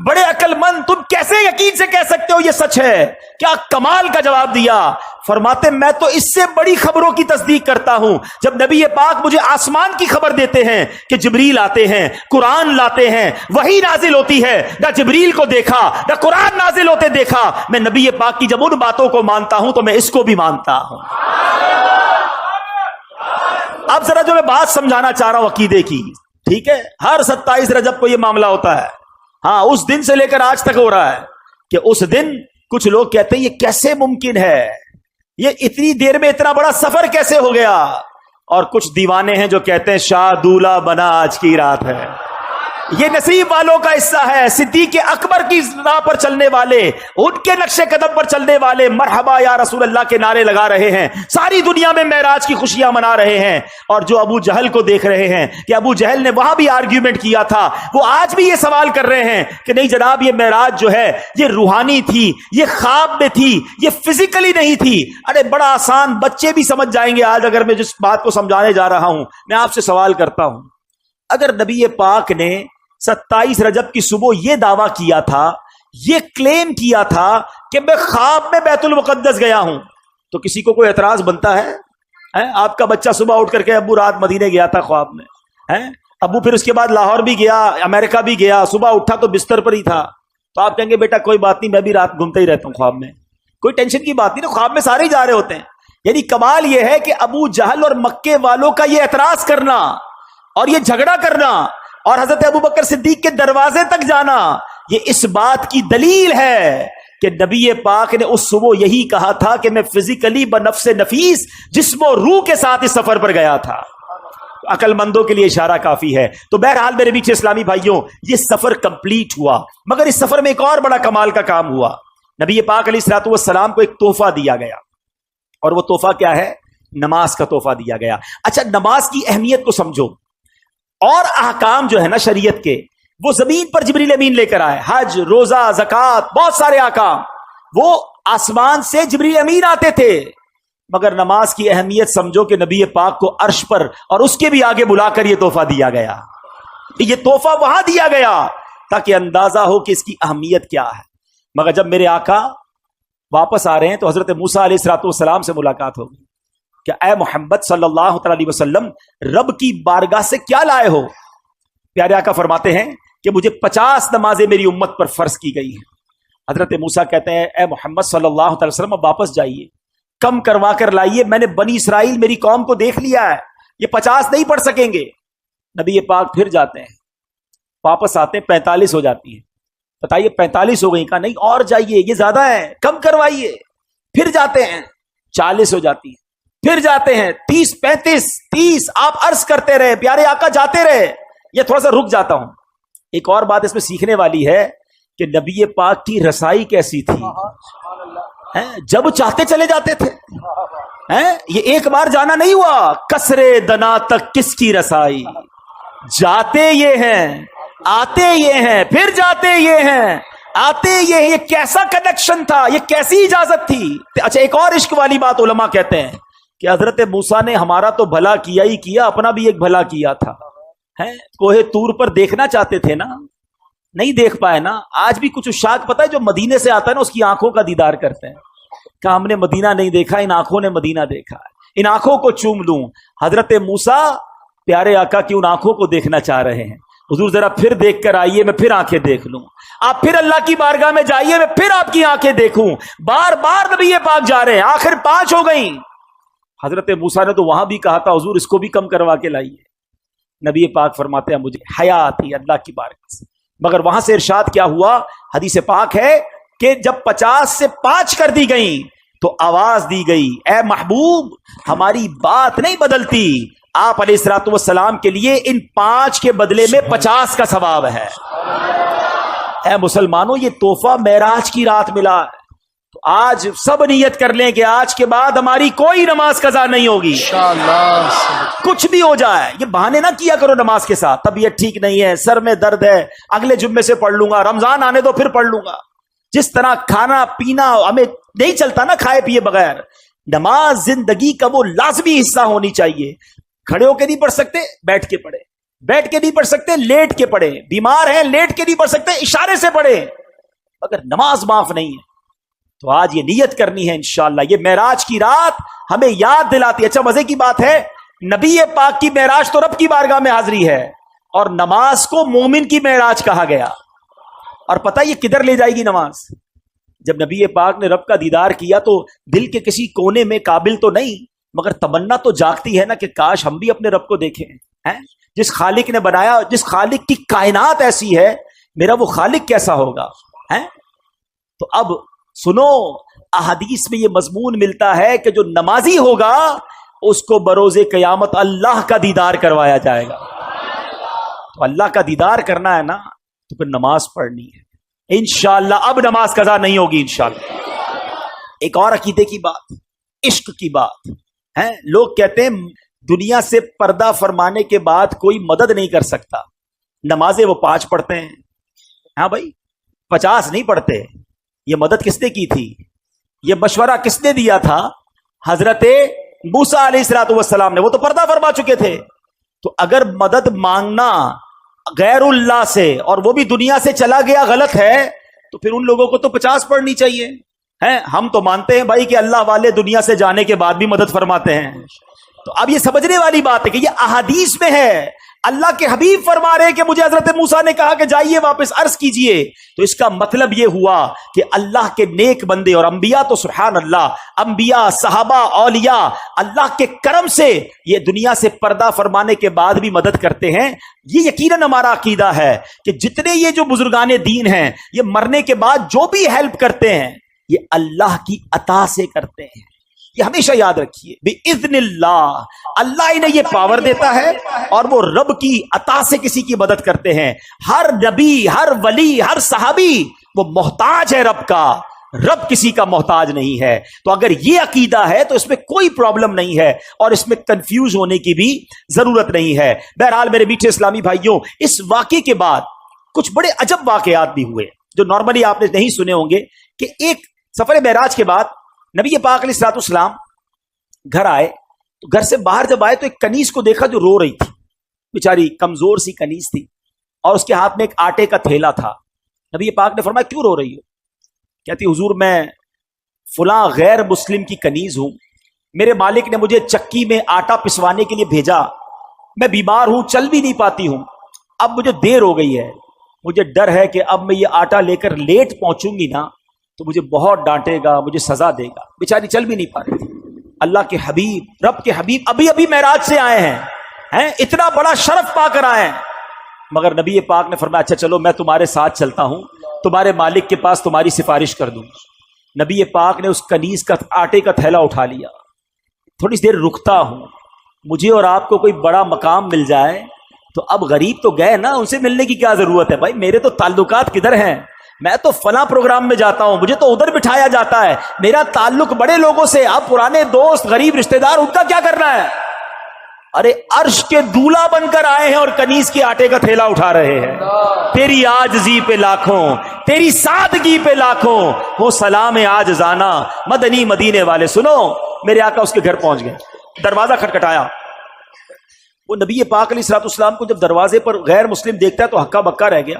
بڑے عقل مند, تم کیسے یقین سے کہہ سکتے ہو یہ سچ ہے. کیا کمال کا جواب دیا. فرماتے میں تو اس سے بڑی خبروں کی تصدیق کرتا ہوں. جب نبی پاک مجھے آسمان کی خبر دیتے ہیں کہ جبریل آتے ہیں, قرآن لاتے ہیں, وحی نازل ہوتی ہے, نہ جبریل کو دیکھا نہ قرآن نازل ہوتے دیکھا, میں نبی پاک کی جب ان باتوں کو مانتا ہوں تو میں اس کو بھی مانتا ہوں. اب ذرا جو میں بات سمجھانا چاہ رہا ہوں عقیدے کی, ٹھیک ہے, ہر 27 رجب کو یہ معاملہ ہوتا ہے. ہاں اس دن سے لے کر آج تک ہو رہا ہے کہ اس دن کچھ لوگ کہتے ہیں یہ کیسے ممکن ہے, یہ اتنی دیر میں اتنا بڑا سفر کیسے ہو گیا. اور کچھ دیوانے ہیں جو کہتے ہیں شاہ دولہ بنا آج کی رات ہے. یہ نصیب والوں کا حصہ ہے. صدیق اکبر کی راہ پر چلنے والے, ان کے نقش قدم پر چلنے والے مرحبا یا رسول اللہ کے نعرے لگا رہے ہیں, ساری دنیا میں معراج کی خوشیاں منا رہے ہیں. اور جو ابو جہل کو دیکھ رہے ہیں کہ ابو جہل نے وہاں بھی آرگیومنٹ کیا تھا, وہ آج بھی یہ سوال کر رہے ہیں کہ نہیں جناب یہ معراج جو ہے یہ روحانی تھی, یہ خواب میں تھی, یہ فزیکلی نہیں تھی. ارے بڑا آسان, بچے بھی سمجھ جائیں گے آج اگر میں جس بات کو سمجھانے جا رہا ہوں. میں آپ سے سوال کرتا ہوں, اگر نبی پاک نے 27 رجب کی صبح یہ دعویٰ کیا تھا, یہ کلیم کیا تھا کہ میں خواب میں بیت المقدس گیا ہوں, تو کسی کو کوئی اعتراض بنتا ہے؟ آپ کا بچہ صبح اٹھ کر کے ابو رات مدینے گیا تھا خواب میں, ابو پھر اس کے بعد لاہور بھی گیا, امریکہ بھی گیا, صبح اٹھا تو بستر پر ہی تھا, تو آپ کہیں گے بیٹا کوئی بات نہیں, میں بھی رات گھومتا ہی رہتا ہوں خواب میں, کوئی ٹینشن کی بات نہیں نا, خواب میں سارے ہی جا رہے ہوتے ہیں. یعنی کمال یہ ہے کہ ابو جہل اور مکے والوں کا یہ اعتراض کرنا اور یہ جھگڑا کرنا اور حضرت ابو بکر صدیق کے دروازے تک جانا, یہ اس بات کی دلیل ہے کہ نبی پاک نے اس صبح یہی کہا تھا کہ میں فزیکلی بنفس نفیس جسم و روح کے ساتھ اس سفر پر گیا تھا. عقل مندوں کے لیے اشارہ کافی ہے. تو بہرحال میرے بیچ اسلامی بھائیوں, یہ سفر کمپلیٹ ہوا, مگر اس سفر میں ایک اور بڑا کمال کا کام ہوا. نبی پاک علیہ الصلوۃ والسلام کو ایک تحفہ دیا گیا, اور وہ تحفہ کیا ہے؟ نماز کا تحفہ دیا گیا. اچھا نماز کی اہمیت کو سمجھو, اور احکام جو ہے نا شریعت کے, وہ زمین پر جبریل امین لے کر آئے. حج, روزہ, زکات, بہت سارے احکام وہ آسمان سے جبریل امین آتے تھے. مگر نماز کی اہمیت سمجھو کہ نبی پاک کو عرش پر اور اس کے بھی آگے بلا کر یہ تحفہ دیا گیا. یہ تحفہ وہاں دیا گیا تاکہ اندازہ ہو کہ اس کی اہمیت کیا ہے. مگر جب میرے آقا واپس آ رہے ہیں تو حضرت موسیٰ علیہ الصلوۃ والسلام سے ملاقات ہوگی کہ اے محمد صلی اللہ علیہ وسلم, رب کی بارگاہ سے کیا لائے ہو؟ پیارے آقا فرماتے ہیں کہ مجھے 50 نمازیں میری امت پر فرض کی گئی ہیں. حضرت موسیٰ کہتے ہیں اے محمد صلی اللہ علیہ وسلم اب واپس جائیے, کم کروا کر لائیے, میں نے بنی اسرائیل میری قوم کو دیکھ لیا ہے, یہ 50 نہیں پڑھ سکیں گے. نبی پاک پھر جاتے ہیں, واپس آتے ہیں, 45 ہو جاتی ہیں. بتائیے 45 ہو گئی, کہا نہیں اور جائیے, یہ زیادہ ہے, کم کروائیے. پھر جاتے ہیں, 40 ہو جاتی ہیں. پھر جاتے ہیں 30, 35, 30. آپ عرض کرتے رہے, پیارے آقا جاتے رہے. یہ تھوڑا سا رک جاتا ہوں. ایک اور بات اس میں سیکھنے والی ہے کہ نبی پاک کی رسائی کیسی تھی. جب چاہتے چلے جاتے تھے. یہ ایک بار جانا نہیں ہوا, کسرے دنا تک کس کی رسائی, جاتے یہ ہیں, آتے یہ ہیں, پھر جاتے یہ ہیں, آتے یہ کیسا کنیکشن تھا, یہ کیسی اجازت تھی. اچھا ایک اور عشق والی بات علماء کہتے ہیں کہ حضرت موسیٰ نے ہمارا تو بھلا کیا ہی کیا, اپنا بھی ایک بھلا کیا تھا. کوہ طور پر دیکھنا چاہتے تھے نا, نہیں دیکھ پائے نا. آج بھی کچھ عشاق پتہ ہے جو مدینے سے آتا ہے نا اس کی آنکھوں کا دیدار کرتے ہیں کہ ہم نے مدینہ نہیں دیکھا, ان آنکھوں نے مدینہ دیکھا, ان آنکھوں کو چوم لوں. حضرت موسیٰ پیارے آقا کی ان آنکھوں کو دیکھنا چاہ رہے ہیں. حضور ذرا پھر دیکھ کر آئیے, میں پھر آنکھیں دیکھ لوں. آپ پھر اللہ کی بارگاہ میں جائیے, میں پھر آپ کی آنکھیں دیکھوں. بار بار نبی پاک جا رہے ہیں, آخر 5 ہو گئیں. حضرت موسیٰ نے تو وہاں بھی کہا تھا حضور اس کو بھی کم کروا کے لائیے. نبی پاک فرماتے ہیں مجھے حیا آتی ہے اللہ کی بارگاہ سے. مگر وہاں سے ارشاد کیا ہوا, حدیث پاک ہے کہ جب 50 سے 5 کر دی گئیں تو آواز دی گئی, اے محبوب ہماری بات نہیں بدلتی, آپ علیہ الصلوۃ والسلام کے لیے ان 5 کے بدلے میں 50 کا ثواب ہے. اے مسلمانوں یہ تحفہ معراج کی رات ملا ہے. تو آج سب نیت کر لیں کہ آج کے بعد ہماری کوئی نماز قضا نہیں ہوگی انشاءاللہ. کچھ بھی ہو جائے یہ بہانے نہ کیا کرو نماز کے ساتھ, طبیعت ٹھیک نہیں ہے, سر میں درد ہے, اگلے جمعے سے پڑھ لوں گا, رمضان آنے دو پھر پڑھ لوں گا. جس طرح کھانا پینا ہمیں نہیں چلتا نا کھائے پیے بغیر, نماز زندگی کا وہ لازمی حصہ ہونی چاہیے. کھڑے ہو کے نہیں پڑھ سکتے بیٹھ کے پڑھے, بیٹھ کے نہیں پڑھ سکتے لیٹ کے پڑھے, بیمار ہیں لیٹ کے نہیں پڑھ سکتے اشارے سے پڑھے. اگر نماز معاف نہیں ہے تو آج یہ نیت کرنی ہے انشاءاللہ. یہ معراج کی رات ہمیں یاد دلاتی ہے. اچھا مزے کی بات ہے, نبی پاک کی معراج تو رب کی بارگاہ میں حاضری ہے, اور نماز کو مومن کی معراج کہا گیا. اور پتہ یہ کدھر لے جائے گی نماز؟ جب نبی پاک نے رب کا دیدار کیا تو دل کے کسی کونے میں قابل تو نہیں مگر تمنا تو جاگتی ہے نا کہ کاش ہم بھی اپنے رب کو دیکھیں. جس خالق نے بنایا, جس خالق کی کائنات ایسی ہے, میرا وہ خالق کیسا ہوگا. تو اب سنو, احادیث میں یہ مضمون ملتا ہے کہ جو نمازی ہوگا اس کو بروز قیامت اللہ کا دیدار کروایا جائے گا. تو اللہ کا دیدار کرنا ہے نا تو پھر نماز پڑھنی ہے انشاءاللہ. اب نماز قضا نہیں ہوگی انشاءاللہ. ایک اور عقیدے کی بات, عشق کی بات ہے. لوگ کہتے ہیں دنیا سے پردہ فرمانے کے بعد کوئی مدد نہیں کر سکتا. نمازیں وہ 5 پڑھتے ہیں, ہاں بھائی 50 نہیں پڑھتے. یہ مدد کس نے کی تھی, یہ مشورہ کس نے دیا تھا؟ حضرت موسیٰ علیہ الصلوۃ والسلام نے. وہ تو پردہ فرما چکے تھے. تو اگر مدد مانگنا غیر اللہ سے اور وہ بھی دنیا سے چلا گیا غلط ہے تو پھر ان لوگوں کو تو 50 پڑھنی چاہیے. ہم تو مانتے ہیں بھائی کہ اللہ والے دنیا سے جانے کے بعد بھی مدد فرماتے ہیں. تو اب یہ سمجھنے والی بات ہے کہ یہ احادیث میں ہے. اللہ کے حبیب فرما رہے ہیں کہ مجھے حضرت موسیٰ نے کہا کہ جائیے واپس عرض کیجئے. تو اس کا مطلب یہ ہوا کہ اللہ کے نیک بندے اور انبیاء تو سبحان اللہ, انبیاء صحابہ اولیاء اللہ کے کرم سے یہ دنیا سے پردہ فرمانے کے بعد بھی مدد کرتے ہیں. یہ یقیناً ہمارا عقیدہ ہے کہ جتنے یہ جو بزرگان دین ہیں یہ مرنے کے بعد جو بھی ہیلپ کرتے ہیں یہ اللہ کی عطا سے کرتے ہیں. یہ ہمیشہ یاد رکھیے, بِإِذْنِ اللہ, اللہ انہیں یہ پاور دیتا ہے اور وہ رب کی عطا سے کسی کی مدد کرتے ہیں. ہر نبی, ہر ولی, ہر صحابی وہ محتاج ہے رب کا, رب کسی کا محتاج نہیں ہے. تو اگر یہ عقیدہ ہے تو اس میں کوئی پرابلم نہیں ہے اور اس میں کنفیوز ہونے کی بھی ضرورت نہیں ہے. بہرحال میرے میٹھے اسلامی بھائیوں, اس واقعے کے بعد کچھ بڑے عجب واقعات بھی ہوئے جو نارملی آپ نے نہیں سنے ہوں گے. کہ ایک سفر معراج کے بعد نبی پاک علیہ الصلوۃ والسلام گھر آئے تو گھر سے باہر جب آئے تو ایک کنیز کو دیکھا جو رو رہی تھی. بیچاری کمزور سی کنیز تھی اور اس کے ہاتھ میں ایک آٹے کا تھیلا تھا. نبی پاک نے فرمایا کیوں رو رہی ہو؟ کہتی حضور میں فلاں غیر مسلم کی کنیز ہوں, میرے مالک نے مجھے چکی میں آٹا پسوانے کے لیے بھیجا, میں بیمار ہوں, چل بھی نہیں پاتی ہوں, اب مجھے دیر ہو گئی ہے, مجھے ڈر ہے کہ اب میں یہ آٹا لے کر لیٹ پہنچوں گی نا تو مجھے بہت ڈانٹے گا, مجھے سزا دے گا. بیچاری چل بھی نہیں پا رہی تھی. اللہ کے حبیب, رب کے حبیب ابھی ابھی معراج سے آئے ہیں, اتنا بڑا شرف پا کر آئے ہیں, مگر نبی پاک نے فرمایا اچھا چلو میں تمہارے ساتھ چلتا ہوں, تمہارے مالک کے پاس تمہاری سفارش کر دوں. نبی پاک نے اس کنیز کا آٹے کا تھیلا اٹھا لیا. تھوڑی سی دیر رکتا ہوں, مجھے اور آپ کو کوئی بڑا مقام مل جائے تو اب غریب تو گئے نا, ان سے ملنے کی کیا ضرورت ہے بھائی, میرے تو تعلقات کدھر ہیں, میں تو فلاں پروگرام میں جاتا ہوں, مجھے تو ادھر بٹھایا جاتا ہے, میرا تعلق بڑے لوگوں سے, اب پرانے دوست غریب رشتہ دار ان کا کیا کرنا ہے. ارے عرش کے دولہا بن کر آئے ہیں اور کنیز کے آٹے کا تھیلا اٹھا رہے ہیں. تیری عاجزی پہ لاکھوں، تیری سادگی پہ لاکھوں ہو سلام عاجزانہ. مدنی مدینے والے سنو، میرے آقا اس کے گھر پہنچ گئے، دروازہ کھٹکھٹایا. وہ نبی پاک علیہ الصلوۃ والسلام کو جب دروازے پر غیر مسلم دیکھتا ہے تو ہکا بکا رہ گیا.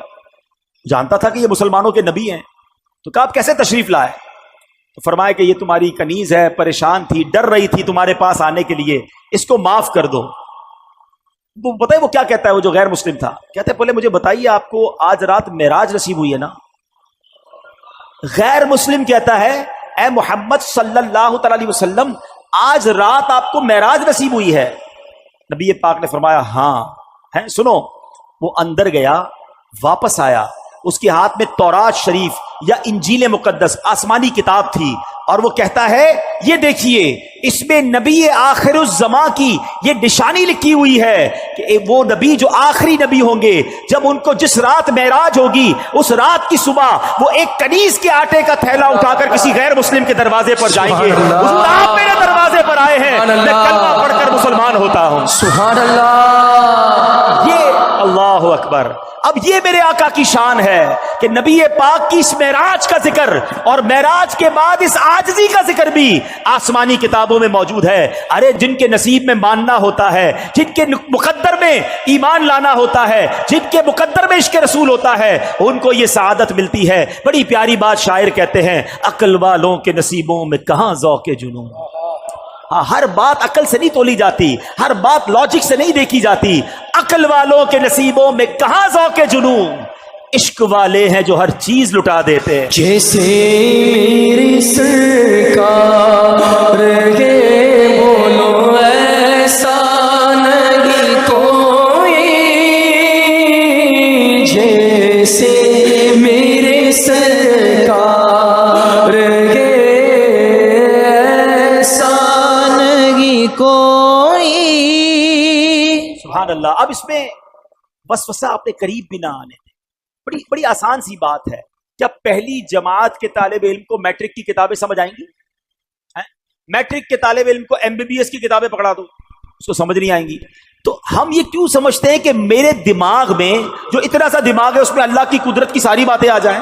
جانتا تھا کہ یہ مسلمانوں کے نبی ہیں. تو کہا آپ کیسے تشریف لائے؟ تو فرمایا کہ یہ تمہاری کنیز ہے، پریشان تھی، ڈر رہی تھی تمہارے پاس آنے کے لیے، اس کو معاف کر دو. وہ پتہ ہے وہ کیا کہتا ہے، وہ جو غیر مسلم تھا کہتے ہیں پہلے مجھے بتائیے آپ کو آج رات معراج نصیب ہوئی ہے نا؟ غیر مسلم کہتا ہے اے محمد صلی اللہ تعالی علیہ وسلم آج رات آپ کو معراج نصیب ہوئی ہے؟ نبی پاک نے فرمایا ہاں ہے. سنو، وہ اندر گیا، واپس آیا، اس کے ہاتھ میں تورات شریف یا انجیل مقدس آسمانی کتاب تھی، اور وہ کہتا ہے یہ دیکھیے اس میں نبی آخر الزماں کی یہ نشانی لکھی ہوئی ہے کہ وہ نبی جو آخری نبی ہوں گے، جب ان کو جس رات معراج ہوگی اس رات کی صبح وہ ایک کنیز کے آٹے کا تھیلا اٹھا کر کسی غیر مسلم کے دروازے پر جائیں گے. حضور آپ میرے دروازے پر آئے ہیں، میں کلمہ پڑھ کر مسلمان ہوتا ہوں. سبحان اللہ. یہ اللہ اکبر. اب یہ میرے آقا کی شان ہے کہ نبی پاک کی اس معراج کا ذکر اور معراج کے بعد اس عاجزی کا ذکر بھی آسمانی کتابوں میں موجود ہے. ارے جن کے نصیب میں ماننا ہوتا ہے، جن کے مقدر میں ایمان لانا ہوتا ہے، جن کے مقدر میں عشق رسول ہوتا ہے، ان کو یہ سعادت ملتی ہے. بڑی پیاری بات شاعر کہتے ہیں، عقل والوں کے نصیبوں میں کہاں ذوق جنون. ہر بات عقل سے نہیں تولی جاتی، ہر بات لاجک سے نہیں دیکھی جاتی. عقل والوں کے نصیبوں میں کہاں ذوق جنون، عشق والے ہیں جو ہر چیز لٹا دیتے ہیں. جیسے میری سرکار کے بولو ایسا نہیں کوئی، جیسے میرے سرکار کے ایسا نہیں کوئی. سبحان اللہ. اب اس میں وسوسہ اپنے قریب بھی نہ آنے دیں. بڑی آسان سی بات ہے. کیا پہلی جماعت کے طالب علم کو میٹرک کی کتابیں سمجھ آئیں گی؟ میٹرک کے طالب علم کو MBBS کی کتابیں پکڑا دو، اس کو سمجھ نہیں آئیں گی. تو ہم یہ کیوں سمجھتے ہیں کہ میرے دماغ میں جو اتنا سا دماغ ہے اس میں اللہ کی قدرت کی ساری باتیں آ جائیں؟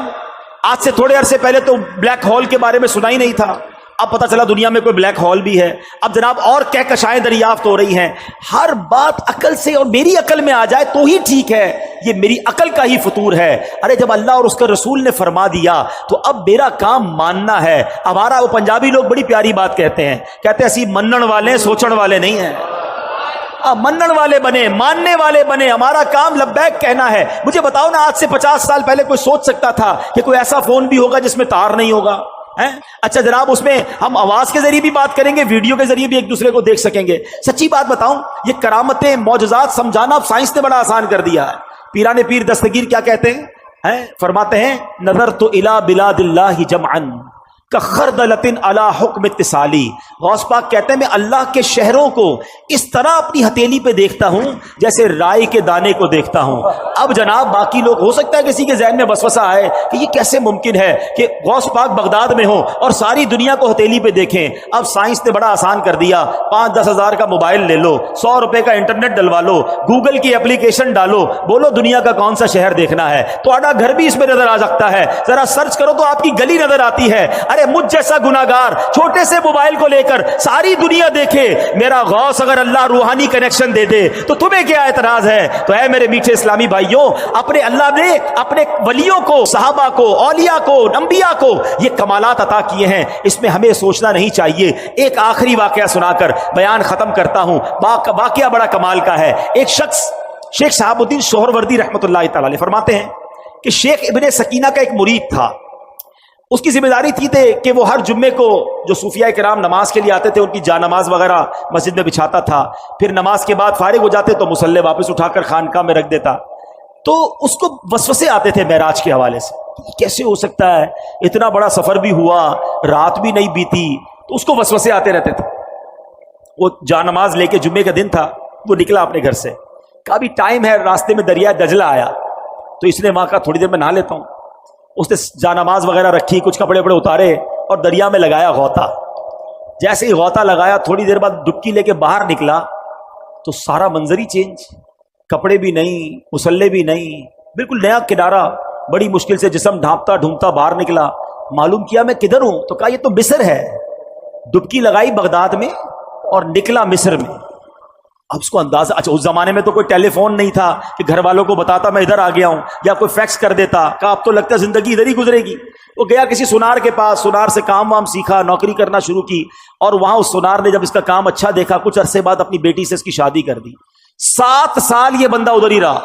آج سے تھوڑے عرصے پہلے تو بلیک ہول کے بارے میں سنا ہی نہیں تھا، اب پتہ چلا دنیا میں کوئی بلیک ہول بھی ہے. اب جناب اور کہکشائیں دریافت ہو رہی ہیں. ہر بات عقل سے اور میری عقل میں آ جائے تو ہی ٹھیک ہے، یہ میری عقل کا ہی فطور ہے. ارے جب اللہ اور اس کا رسول نے فرما دیا تو اب میرا کام ماننا ہے. ہمارا وہ پنجابی لوگ بڑی پیاری بات کہتے ہیں اسی منن والے سوچن والے نہیں ہیں. منن والے بنے، ماننے والے بنے، ہمارا کام لبیک کہنا ہے. مجھے بتاؤ نا، آج سے 50 سال پہلے کوئی سوچ سکتا تھا کہ کوئی ایسا فون بھی ہوگا جس میں تار نہیں ہوگا؟ اچھا جناب، اس میں ہم آواز کے ذریعے بھی بات کریں گے، ویڈیو کے ذریعے بھی ایک دوسرے کو دیکھ سکیں گے. سچی بات بتاؤں، یہ کرامتیں معجزات سمجھانا اب سائنس نے بڑا آسان کر دیا ہے. پیران پیر دستگیر کیا کہتے ہیں؟ فرماتے ہیں نظر تو الی بلاد اللہ جمعن کخردلۃ علی حکم اتصالی. غوث پاک کہتے ہیں میں اللہ کے شہروں کو اس طرح اپنی ہتھیلی پہ دیکھتا ہوں جیسے رائی کے دانے کو دیکھتا ہوں. اب جناب باقی لوگ، ہو سکتا ہے کسی کے ذہن میں وسوسہ آئے کہ یہ کیسے ممکن ہے کہ غوث پاک بغداد میں ہوں اور ساری دنیا کو ہتھیلی پہ دیکھیں. اب سائنس نے بڑا آسان کر دیا. 5-10 ہزار کا موبائل لے لو، 100 روپے کا انٹرنیٹ ڈلوا لو، گوگل کی اپلیکیشن ڈالو، بولو دنیا کا کون سا شہر دیکھنا ہے، تو آڈا گھر بھی اس میں نظر آ سکتا ہے. ذرا سرچ کرو تو آپ کی گلی نظر آتی ہے. مجھ جیسا گناہگار چھوٹے سے موبائل کو لے کر ساری دنیا دیکھے. میرا غوث اگر اللہ روحانی کنیکشن دے دے تو تمہیں کیا اعتراض ہے؟ تو اے میرے میٹھے اسلامی بھائیوں، اپنے اللہ نے اپنے ولیوں کو، صحابہ کو، اولیاء کو، انبیاء کو یہ کمالات عطا کیے ہیں. اس میں ہمیں سوچنا نہیں چاہیے. ایک آخری واقعہ سنا کر بیان ختم کرتا ہوں. واقعہ بڑا کمال کا ہے. ایک شخص شیخ صحاب الدین سہروردی رحمۃ اللہ تعالی علیہ فرماتے ہیں کہ شیخ ابن سکینہ کا ایک مرید تھا. اس کی ذمہ داری تھی کہ وہ ہر جمعے کو جو صوفیاء کرام نماز کے لیے آتے تھے ان کی جا نماز وغیرہ مسجد میں بچھاتا تھا. پھر نماز کے بعد فارغ ہو جاتے تو مصلی واپس اٹھا کر خانقاہ میں رکھ دیتا. تو اس کو وسوسے آتے تھے معراج کے حوالے سے، کیسے ہو سکتا ہے، اتنا بڑا سفر بھی ہوا، رات بھی نہیں بیتی. تو اس کو وسوسے آتے رہتے تھے. وہ جا نماز لے کے، جمعے کا دن تھا، وہ نکلا اپنے گھر سے. کہا بھی ٹائم ہے، راستے میں دریا دجلہ آیا تو اس نے وہاں کہا تھوڑی دیر میں نہا لیتا ہوں. اس نے جا نماز وغیرہ رکھی، کچھ کپڑے وپڑے اتارے اور دریا میں لگایا غوطہ. جیسے ہی غوطہ لگایا تھوڑی دیر بعد ڈبکی لے کے باہر نکلا تو سارا منظر ہی چینج، کپڑے بھی نہیں، مسلے بھی نہیں، بالکل نیا کنارہ. بڑی مشکل سے جسم ڈھانپتا ڈھونپتا باہر نکلا، معلوم کیا میں کدھر ہوں، تو کہا یہ تو مصر ہے. ڈبکی لگائی بغداد میں اور نکلا مصر میں. اب اس کو اندازہ، اچھا اس زمانے میں تو کوئی ٹیلی فون نہیں تھا کہ گھر والوں کو بتاتا میں ادھر آ گیا ہوں، یا کوئی فیکس کر دیتا. کہا اب تو لگتا ہے زندگی ادھر ہی گزرے گی. وہ گیا کسی سونار کے پاس، سونار سے کام وام سیکھا، نوکری کرنا شروع کی، اور وہاں اس سونار نے جب اس کا کام اچھا دیکھا، کچھ عرصے بعد اپنی بیٹی سے اس کی شادی کر دی. 7 سال یہ بندہ ادھر ہی رہا.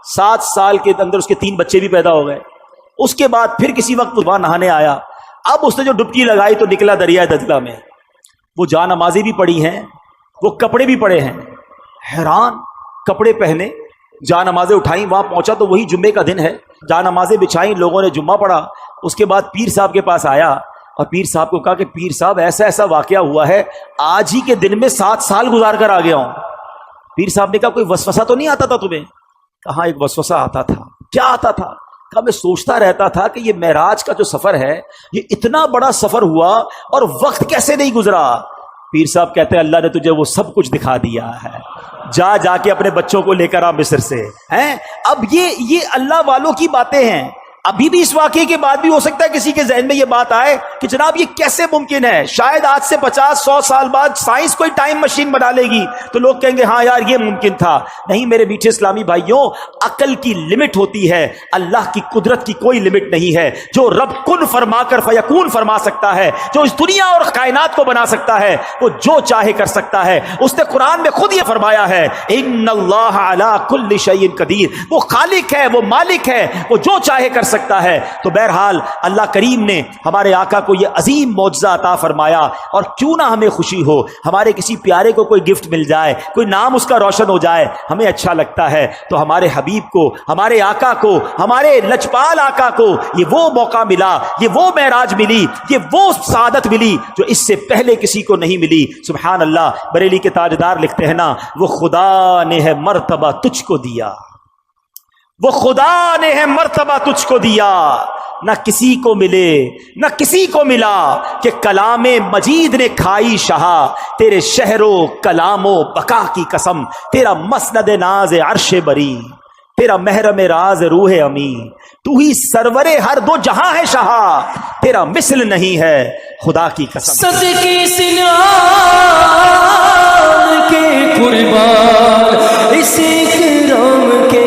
7 سال کے اندر اس کے 3 بچے بھی پیدا ہو گئے. اس کے بعد پھر کسی وقت وہاں نہانے آیا. اب اس نے جو ڈبکی لگائی تو نکلا دریائے دجلہ میں. وہ جا نمازیں بھی پڑھی ہیں، وہ کپڑے بھی پڑے ہیں. حیران، کپڑے پہنے، جا نمازیں اٹھائیں. وہاں پہنچا تو وہی جمعے کا دن ہے، جا نمازیں بچھائیں، لوگوں نے جمعہ پڑھا. اس کے بعد پیر صاحب کے پاس آیا اور پیر صاحب کو کہا کہ پیر صاحب ایسا ایسا واقعہ ہوا ہے، آج ہی کے دن میں 7 سال گزار کر آ گیا ہوں. پیر صاحب نے کہا کوئی وسوسہ تو نہیں آتا تھا تمہیں؟ کہاں ایک وسوسہ آتا تھا. کیا آتا تھا؟ کہا میں سوچتا رہتا تھا کہ یہ معراج کا جو سفر ہے یہ اتنا بڑا سفر ہوا اور وقت کیسے نہیں گزرا. پیر صاحب کہتے ہیں اللہ نے تجھے وہ سب کچھ دکھا دیا ہے، جا کے اپنے بچوں کو لے کر آ مصر سے. ہیں اب یہ اللہ والوں کی باتیں ہیں. ابھی بھی اس واقعے کے بعد بھی ہو سکتا ہے کسی کے ذہن میں یہ بات آئے کہ جناب یہ کیسے ممکن ہے. شاید آج سے 50-100 سال بعد سائنس کوئی ٹائم مشین بنا لے گی تو لوگ کہیں گے ہاں یار یہ ممکن تھا. نہیں میرے میٹھے اسلامی بھائیوں، عقل کی لمٹ ہوتی ہے، اللہ کی قدرت کی کوئی لمٹ نہیں ہے. جو رب کن فرما کر فیکون فرما سکتا ہے، جو اس دنیا اور کائنات کو بنا سکتا ہے، وہ جو چاہے کر سکتا ہے. اس نے قرآن میں خود یہ فرمایا ہے ان اللہ علی کل شیء قدیر. وہ خالق ہے، وہ مالک ہے، وہ جو چاہے کر سکتا ہے. تو بہرحال اللہ کریم نے ہمارے آقا کو یہ عظیم معجزہ عطا فرمایا. اور کیوں نہ ہمیں خوشی ہو، ہمارے کسی پیارے کو کوئی گفٹ مل جائے، کوئی نام اس کا روشن ہو جائے، ہمیں اچھا لگتا ہے. تو ہمارے حبیب کو، ہمارے آقا کو، ہمارے لجپال آقا کو یہ وہ موقع ملا، یہ وہ معراج ملی، یہ وہ سعادت ملی جو اس سے پہلے کسی کو نہیں ملی. سبحان اللہ. بریلی کے تاجدار لکھتے ہیں نا، وہ خدا نے ہے مرتبہ تجھ کو دیا، وہ خدا نے ہے مرتبہ تجھ کو دیا، نہ کسی کو ملے نہ کسی کو ملا کہ کلام مجید نے کھائی شہا. تیرے شہر و کلام و بقا کی قسم، تیرا مسند ناز عرش بری، تیرا محرم راز روح امی. تو ہی سرور ہر دو جہاں ہے شہا، تیرا مثل نہیں ہے خدا کی قسم. صدقے سنان کے قربان اس اکرام کے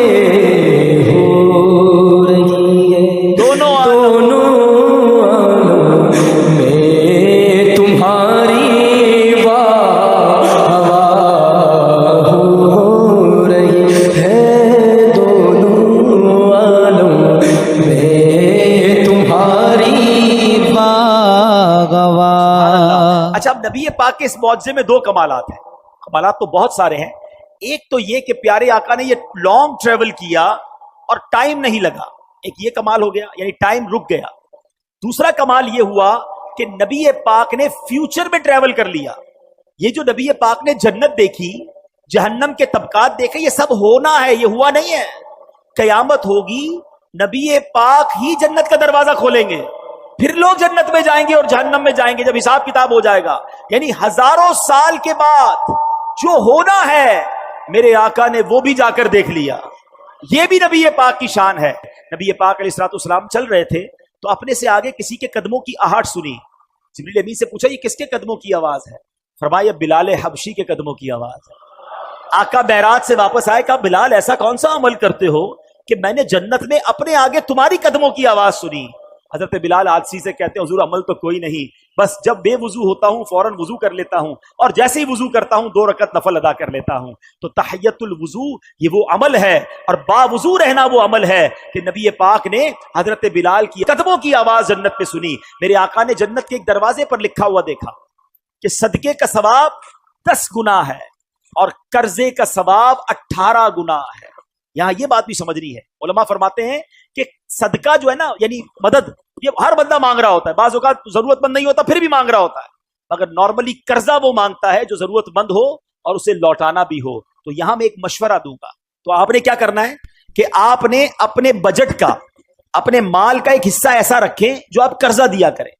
نبی پاک کے اس معجزے میں 2 کمالات ہیں. کمالات تو بہت سارے ہیں. ایک تو یہ کہ پیارے آقا نے یہ لانگ ٹریول کیا اور ٹائم نہیں لگا، ایک یہ کمال ہو گیا، یعنی ٹائم رک گیا. دوسرا کمال یہ ہوا کہ نبی پاک نے فیوچر میں ٹریول کر لیا. یہ جو نبی پاک نے جنت دیکھی، جہنم کے طبقات دیکھے، یہ سب ہونا ہے، یہ ہوا نہیں ہے. قیامت ہوگی، نبی پاک ہی جنت کا دروازہ کھولیں گے، پھر لوگ جنت میں جائیں گے اور جہنم میں جائیں گے جب حساب کتاب ہو جائے گا. یعنی ہزاروں سال کے بعد جو ہونا ہے میرے آقا نے وہ بھی جا کر دیکھ لیا. یہ بھی نبی پاک کی شان ہے. نبی پاک علیہ الصلوۃ والسلام چل رہے تھے تو اپنے سے آگے کسی کے قدموں کی آہٹ سنی. جبریل امین سے پوچھا یہ کس کے قدموں کی آواز ہے؟ فرمایا بلال حبشی کے قدموں کی آواز ہے. آقا معراج سے واپس آئے، کہا بلال ایسا کون سا عمل کرتے ہو کہ میں نے جنت میں اپنے آگے تمہاری قدموں کی آواز سنی؟ حضرت بلال عادسی سے کہتے ہیں حضور عمل تو کوئی نہیں، بس جب بے وضو ہوتا ہوں فوراً وضو کر لیتا ہوں، اور جیسے ہی وضو کرتا ہوں 2 رکعت نفل ادا کر لیتا ہوں. تو تحیت الوضو یہ وہ عمل ہے، اور با وضو رہنا وہ عمل ہے کہ نبی پاک نے حضرت بلال کی قدموں کی آواز جنت میں سنی. میرے آقا نے جنت کے ایک دروازے پر لکھا ہوا دیکھا کہ صدقے کا ثواب 10 گنا ہے اور قرضے کا ثواب 18 گنا ہے. یہاں یہ بات بھی سمجھنی ہے. علماء فرماتے ہیں کہ صدقہ جو ہے نا، یعنی مدد، یہ ہر بندہ مانگ رہا ہوتا ہے، بعض اوقات ضرورت مند نہیں ہوتا پھر بھی مانگ رہا ہوتا ہے، مگر نارملی قرضہ وہ مانگتا ہے جو ضرورت مند ہو اور اسے لوٹانا بھی ہو. تو یہاں میں ایک مشورہ دوں گا. تو آپ نے کیا کرنا ہے کہ آپ نے اپنے بجٹ کا، اپنے مال کا ایک حصہ ایسا رکھیں جو آپ قرضہ دیا کریں.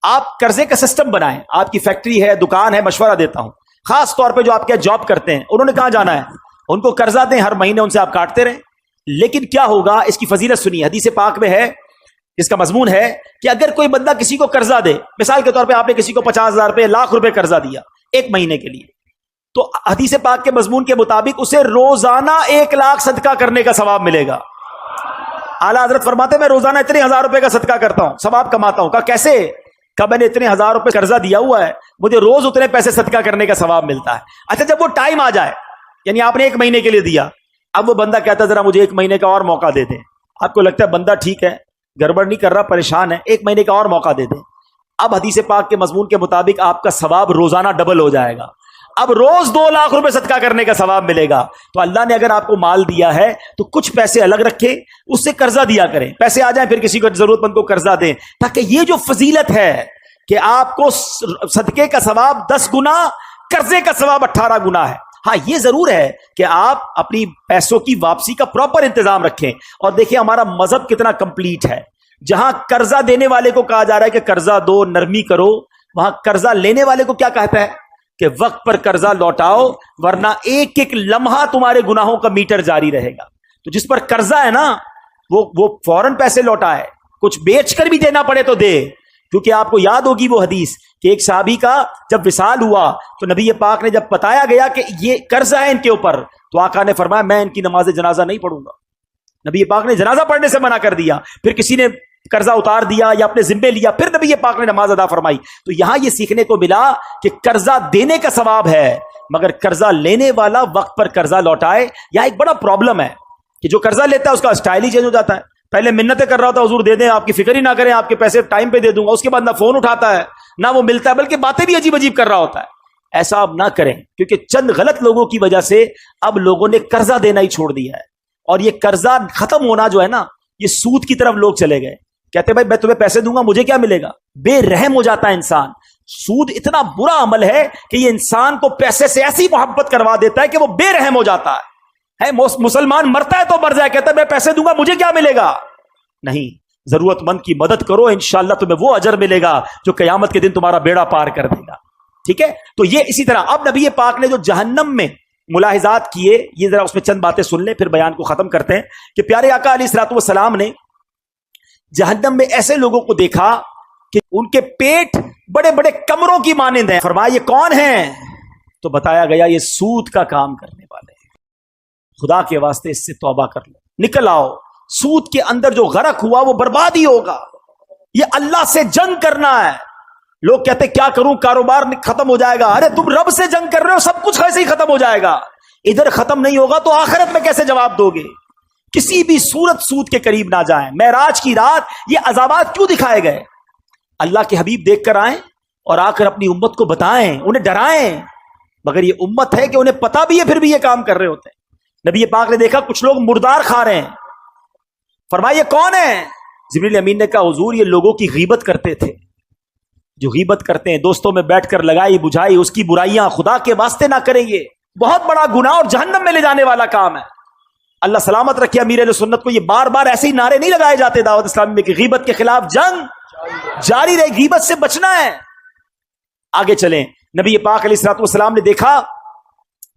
آپ قرضے کا سسٹم بنائیں. آپ کی فیکٹری ہے، دکان ہے، مشورہ دیتا ہوں، خاص طور پہ جو آپ کے جاب کرتے ہیں، انہوں نے کہاں جانا ہے؟ ان کو قرضہ دیں، ہر مہینے ان سے آپ کاٹتے رہیں. لیکن کیا ہوگا؟ اس کی فضیلت سنیے. حدیث پاک میں ہے، اس کا مضمون ہے کہ اگر کوئی بندہ کسی کو قرضہ دے، مثال کے طور پہ آپ نے کسی کو 50,000 روپے، لاکھ روپے قرضہ دیا ایک مہینے کے لیے، تو حدیث پاک کے مضمون کے مطابق اسے روزانہ 1 لاکھ صدقہ کرنے کا ثواب ملے گا. اعلیٰ حضرت فرماتے ہیں میں روزانہ اتنے 1,000 روپے کا صدقہ کرتا ہوں، ثواب کماتا ہوں. کہا کیسے؟ کہ میں نے اتنے 1,000 روپے قرضہ دیا ہوا ہے، مجھے روز اتنے پیسے صدقہ کرنے کا ثواب ملتا ہے. اچھا جب وہ ٹائم آ جائے، یعنی آپ نے 1 مہینے کے لیے دیا، اب وہ بندہ کہتا ہے ذرا مجھے 1 مہینے کا اور موقع دے دیں. آپ کو لگتا ہے بندہ ٹھیک ہے، گڑبڑ نہیں کر رہا، پریشان ہے، 1 مہینے کا اور موقع دے دیں. اب حدیث پاک کے مضمون کے مطابق آپ کا ثواب روزانہ ڈبل ہو جائے گا. اب روز 2 لاکھ روپے صدقہ کرنے کا ثواب ملے گا. تو اللہ نے اگر آپ کو مال دیا ہے تو کچھ پیسے الگ رکھیں، اس سے قرضہ دیا کریں، پیسے آ جائیں پھر کسی کو ضرورت مند کو قرضہ دیں، تاکہ یہ جو فضیلت ہے کہ آپ کو صدقے کا ثواب 10 گنا، قرضے کا ثواب 18 گنا ہے. ہاں یہ ضرور ہے کہ آپ اپنی پیسوں کی واپسی کا پراپر انتظام رکھیں. اور دیکھیں ہمارا مذہب کتنا کمپلیٹ ہے. جہاں قرضہ دینے والے کو کہا جا رہا ہے کہ قرضہ دو، نرمی کرو، وہاں قرضہ لینے والے کو کیا کہتا ہے کہ وقت پر قرضہ لوٹاؤ، ورنہ ایک ایک لمحہ تمہارے گناہوں کا میٹر جاری رہے گا. تو جس پر قرضہ ہے نا وہ فوراً پیسے لوٹائے، کچھ بیچ کر بھی دینا پڑے تو دے. کیونکہ آپ کو یاد ہوگی وہ حدیث کہ ایک صحابی کا جب وصال ہوا تو نبی پاک نے جب بتایا گیا کہ یہ قرضہ ہے ان کے اوپر، تو آقا نے فرمایا میں ان کی نماز جنازہ نہیں پڑھوں گا. نبی پاک نے جنازہ پڑھنے سے منع کر دیا. پھر کسی نے قرضہ اتار دیا یا اپنے ذمے لیا، پھر نبی پاک نے نماز ادا فرمائی. تو یہاں یہ سیکھنے کو ملا کہ قرضہ دینے کا ثواب ہے، مگر قرضہ لینے والا وقت پر قرضہ لوٹائے. یہاں ایک بڑا پرابلم ہے کہ جو قرضہ لیتا ہے اس کا اسٹائل ہی چینج ہو جاتا ہے. پہلے منتیں کر رہا ہوتا ہے حضور دے دیں، آپ کی فکر ہی نہ کریں، آپ کے پیسے ٹائم پہ دے دوں گا. اس کے بعد نہ فون اٹھاتا ہے نہ وہ ملتا ہے، بلکہ باتیں بھی عجیب عجیب کر رہا ہوتا ہے. ایسا اب نہ کریں، کیونکہ چند غلط لوگوں کی وجہ سے اب لوگوں نے قرضہ دینا ہی چھوڑ دیا ہے. اور یہ قرضہ ختم ہونا جو ہے نا، یہ سود کی طرف لوگ چلے گئے. کہتے بھائی میں تمہیں پیسے دوں گا، مجھے کیا ملے گا؟ بے رحم ہو جاتا ہے انسان. سود اتنا برا عمل ہے کہ یہ انسان کو پیسے سے ایسی محبت کروا دیتا ہے کہ وہ بے رحم ہو جاتا ہے. مسلمان مرتا ہے تو مر جائے، کہتا ہے میں پیسے دوں گا مجھے کیا ملے گا. نہیں، ضرورت مند کی مدد کرو، انشاءاللہ تمہیں وہ اجر ملے گا جو قیامت کے دن تمہارا بیڑا پار کر دے گا. ٹھیک ہے؟ تو یہ اسی طرح اب نبی پاک نے جو جہنم میں ملاحظات کیے، یہ ذرا اس میں چند باتیں سن لیں پھر بیان کو ختم کرتے ہیں. کہ پیارے آقا علیہ الصلوۃ والسلام نے جہنم میں ایسے لوگوں کو دیکھا کہ ان کے پیٹ بڑے بڑے کمروں کی مانند ہیں. فرمایا یہ کون ہیں؟ تو بتایا گیا یہ سود کا کام کرنے والے ہیں. خدا کے واسطے اس سے توبہ کر لو، نکل آؤ. سود کے اندر جو غرق ہوا وہ برباد ہی ہوگا. یہ اللہ سے جنگ کرنا ہے. لوگ کہتے کیا کروں، کاروبار ختم ہو جائے گا. ارے تم رب سے جنگ کر رہے ہو، سب کچھ ایسے ہی ختم ہو جائے گا. ادھر ختم نہیں ہوگا تو آخرت میں کیسے جواب دو گے؟ کسی بھی صورت سود کے قریب نہ جائیں. معراج کی رات یہ عذابات کیوں دکھائے گئے؟ اللہ کے حبیب دیکھ کر آئیں اور آ کر اپنی امت کو بتائیں، انہیں ڈرائیں. مگر یہ امت ہے کہ انہیں پتا بھی ہے پھر بھی یہ کام کر رہے ہوتے ہیں. نبی پاک نے دیکھا کچھ لوگ مردار کھا رہے ہیں. فرمایا یہ کون ہے؟ جبریل امین نے کہا حضور یہ لوگوں کی غیبت کرتے تھے. جو غیبت کرتے ہیں، دوستوں میں بیٹھ کر لگائی بجھائی اس کی برائیاں، خدا کے واسطے نہ کریں. یہ بہت بڑا گناہ اور جہنم میں لے جانے والا کام ہے. اللہ سلامت رکھے امیر اہل سنت کو یہ بار بار ایسے ہی نعرے نہیں لگائے جاتے دعوت اسلامی میں کہ غیبت کے خلاف جنگ جاری رہے، غیبت سے بچنا ہے. آگے چلیں. نبی پاک علیہ الصلوۃ والسلام نے دیکھا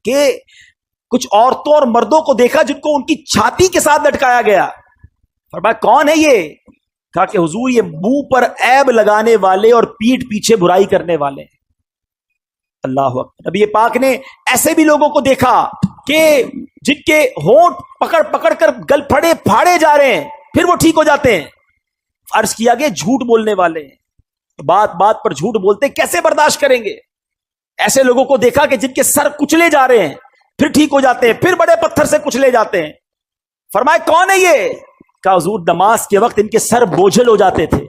کہ کچھ عورتوں اور مردوں کو دیکھا جن کو ان کی چھاتی کے ساتھ لٹکایا گیا. فرمایا کون ہے یہ؟ کہا کہ حضور یہ منہ پر عیب لگانے والے اور پیٹھ پیچھے برائی کرنے والے. اللہ اکبر. نبی پاک نے ایسے بھی لوگوں کو دیکھا کہ جن کے ہونٹ پکڑ پکڑ کر گل پھاڑے جا رہے ہیں پھر وہ ٹھیک ہو جاتے ہیں. عرض کیا کہ جھوٹ بولنے والے ہیں، بات بات پر جھوٹ بولتے، کیسے برداشت کریں گے؟ ایسے لوگوں کو دیکھا کہ جن کے سر کچلے جا رہے ہیں پھر ٹھیک ہو جاتے ہیں، پھر بڑے پتھر سے کچلے جاتے ہیں. فرمایا کون ہے یہ؟ کہا حضور نماز کے وقت ان کے سر بوجھل ہو جاتے تھے.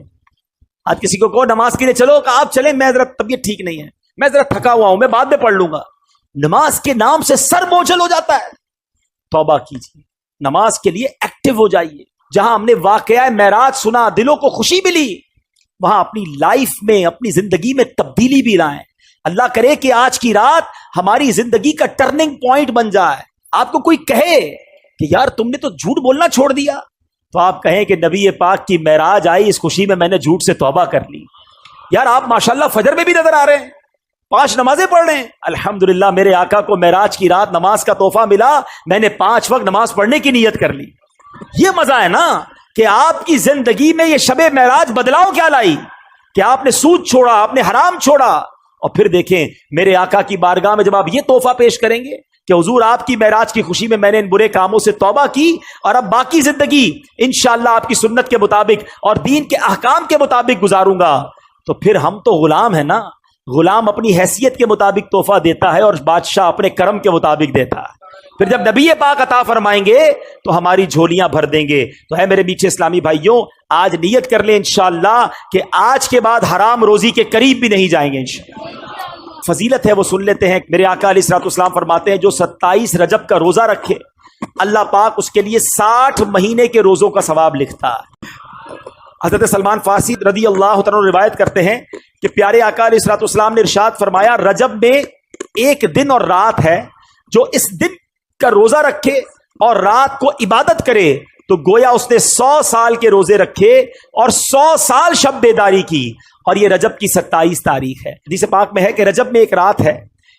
آج کسی کو کہو نماز کے لیے چلو، کہ آپ چلیں، میں ذرا طبیعت ٹھیک نہیں ہے، میں ذرا تھکا ہوا ہوں، میں بعد میں پڑھ لوں گا. نماز کے نام سے سر بوجھل ہو جاتا ہے. توبہ کیجیے، نماز کے لیے ایکٹیو ہو جائیے. جہاں ہم نے واقعہ معراج سنا، دلوں کو خوشی ملی، وہاں اپنی لائف میں، اپنی زندگی میں تبدیلی بھی لائیں. اللہ کرے کہ آج کی رات ہماری زندگی کا ٹرننگ پوائنٹ بن جائے. آپ کو کوئی کہے کہ یار تم نے تو جھوٹ بولنا چھوڑ دیا، تو آپ کہیں کہ نبی پاک کی معراج آئی، اس خوشی میں نے جھوٹ سے توبہ کر لی. یار آپ ماشاءاللہ فجر میں بھی نظر آ رہے ہیں، 5 نمازیں پڑھ رہے ہیں. الحمدللہ میرے آقا کو معراج کی رات نماز کا تحفہ ملا, میں نے 5 وقت نماز پڑھنے کی نیت کر لی. یہ مزہ ہے نا کہ آپ کی زندگی میں یہ شب معراج بدلاؤ کیا لائی, کہ آپ نے سود چھوڑا, آپ نے حرام چھوڑا. اور پھر دیکھیں میرے آقا کی بارگاہ میں جب آپ یہ تحفہ پیش کریں گے کہ حضور آپ کی معراج کی خوشی میں نے ان برے کاموں سے توبہ کی اور اب باقی زندگی انشاءاللہ آپ کی سنت کے مطابق اور دین کے احکام کے مطابق گزاروں گا, تو پھر ہم تو غلام ہیں نا. غلام اپنی حیثیت کے مطابق تحفہ دیتا ہے اور بادشاہ اپنے کرم کے مطابق دیتا ہے. پھر جب نبی پاک عطا فرمائیں گے تو ہماری جھولیاں بھر دیں گے. تو ہے میرے میٹھے اسلامی بھائیوں, آج نیت کر لیں انشاءاللہ کہ آج کے بعد حرام روزی کے قریب بھی نہیں جائیں گے انشاءاللہ. فضیلت ہے وہ سن لیتے ہیں. میرے آقا علیہ الصلوۃ والسلام فرماتے ہیں جو 27 رجب کا روزہ رکھے اللہ پاک اس کے لیے 60 مہینے کے روزوں کا ثواب لکھتا ہے. حضرت سلمان فارسی رضی اللہ تعالیٰ عنہ روایت کرتے ہیں کہ پیارے آقا علیہ الصلوۃ والسلام نے ارشاد فرمایا رجب میں ایک دن اور رات ہے, جو اس دن کا روزہ رکھے اور رات کو عبادت کرے تو گویا اس نے 100 سال کے روزے رکھے اور 100 سال شب بیداری کی. اور یہ رجب کی 27 تاریخ ہے. حدیث پاک میں ہے کہ رجب میں ایک رات ہے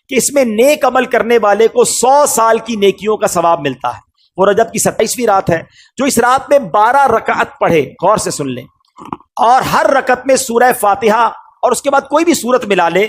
کہ اس میں نیک عمل کرنے والے کو 100 سال کی نیکیوں کا ثواب ملتا ہے. وہ رجب کی 27ویں رات ہے. جو اس رات میں 12 رکعت پڑھے, غور سے سن لیں, اور ہر رکعت میں سورہ فاتحہ اور اس کے بعد کوئی بھی سورت ملا لے,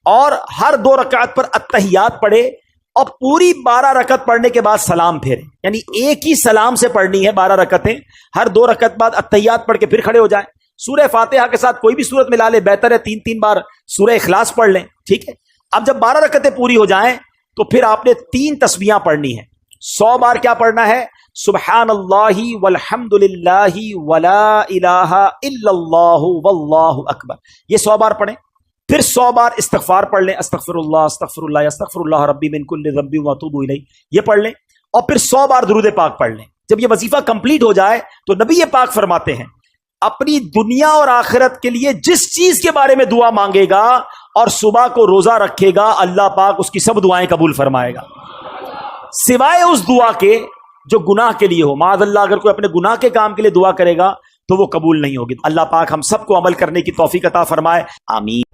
اور ہر 2 رکعت پر التحیات پڑھے, اور پوری 12 رکعت پڑھنے کے بعد سلام پھیرے. یعنی ایک ہی سلام سے پڑھنی ہے 12 رکعتیں, ہر 2 رکعت بعد التحیات پڑھ کے پھر کھڑے ہو جائیں. سورہ فاتحہ کے ساتھ کوئی بھی سورت ملا لے, بہتر ہے 3 بار سورہ اخلاص پڑھ لیں. ٹھیک ہے, اب جب 12 رکعتیں پوری ہو جائیں تو پھر آپ نے 3 تسبیحاں پڑھنی ہیں. 100 بار کیا پڑھنا ہے؟ سبحان اللہ والحمد للہ ولا الہ الا اللہ واللہ اکبر. یہ 100 بار پڑھیں. پھر 100 بار استغفار پڑھ لیں, استغفر اللہ استغفر اللہ ربی من کل ذنب واتوب الیہ, یہ پڑھ لیں. اور پھر 100 بار درود پاک پڑھ لیں. جب یہ وظیفہ کمپلیٹ ہو جائے تو نبی پاک فرماتے ہیں اپنی دنیا اور آخرت کے لیے جس چیز کے بارے میں دعا مانگے گا اور صبح کو روزہ رکھے گا, اللہ پاک اس کی سب دعائیں قبول فرمائے گا, سوائے اس دعا کے جو گناہ کے لیے ہو. معاذ اللہ اگر کوئی اپنے گناہ کے کام کے لیے دعا کرے گا تو وہ قبول نہیں ہوگی. اللہ پاک ہم سب کو عمل کرنے کی توفیق عطا فرمائے. آمین.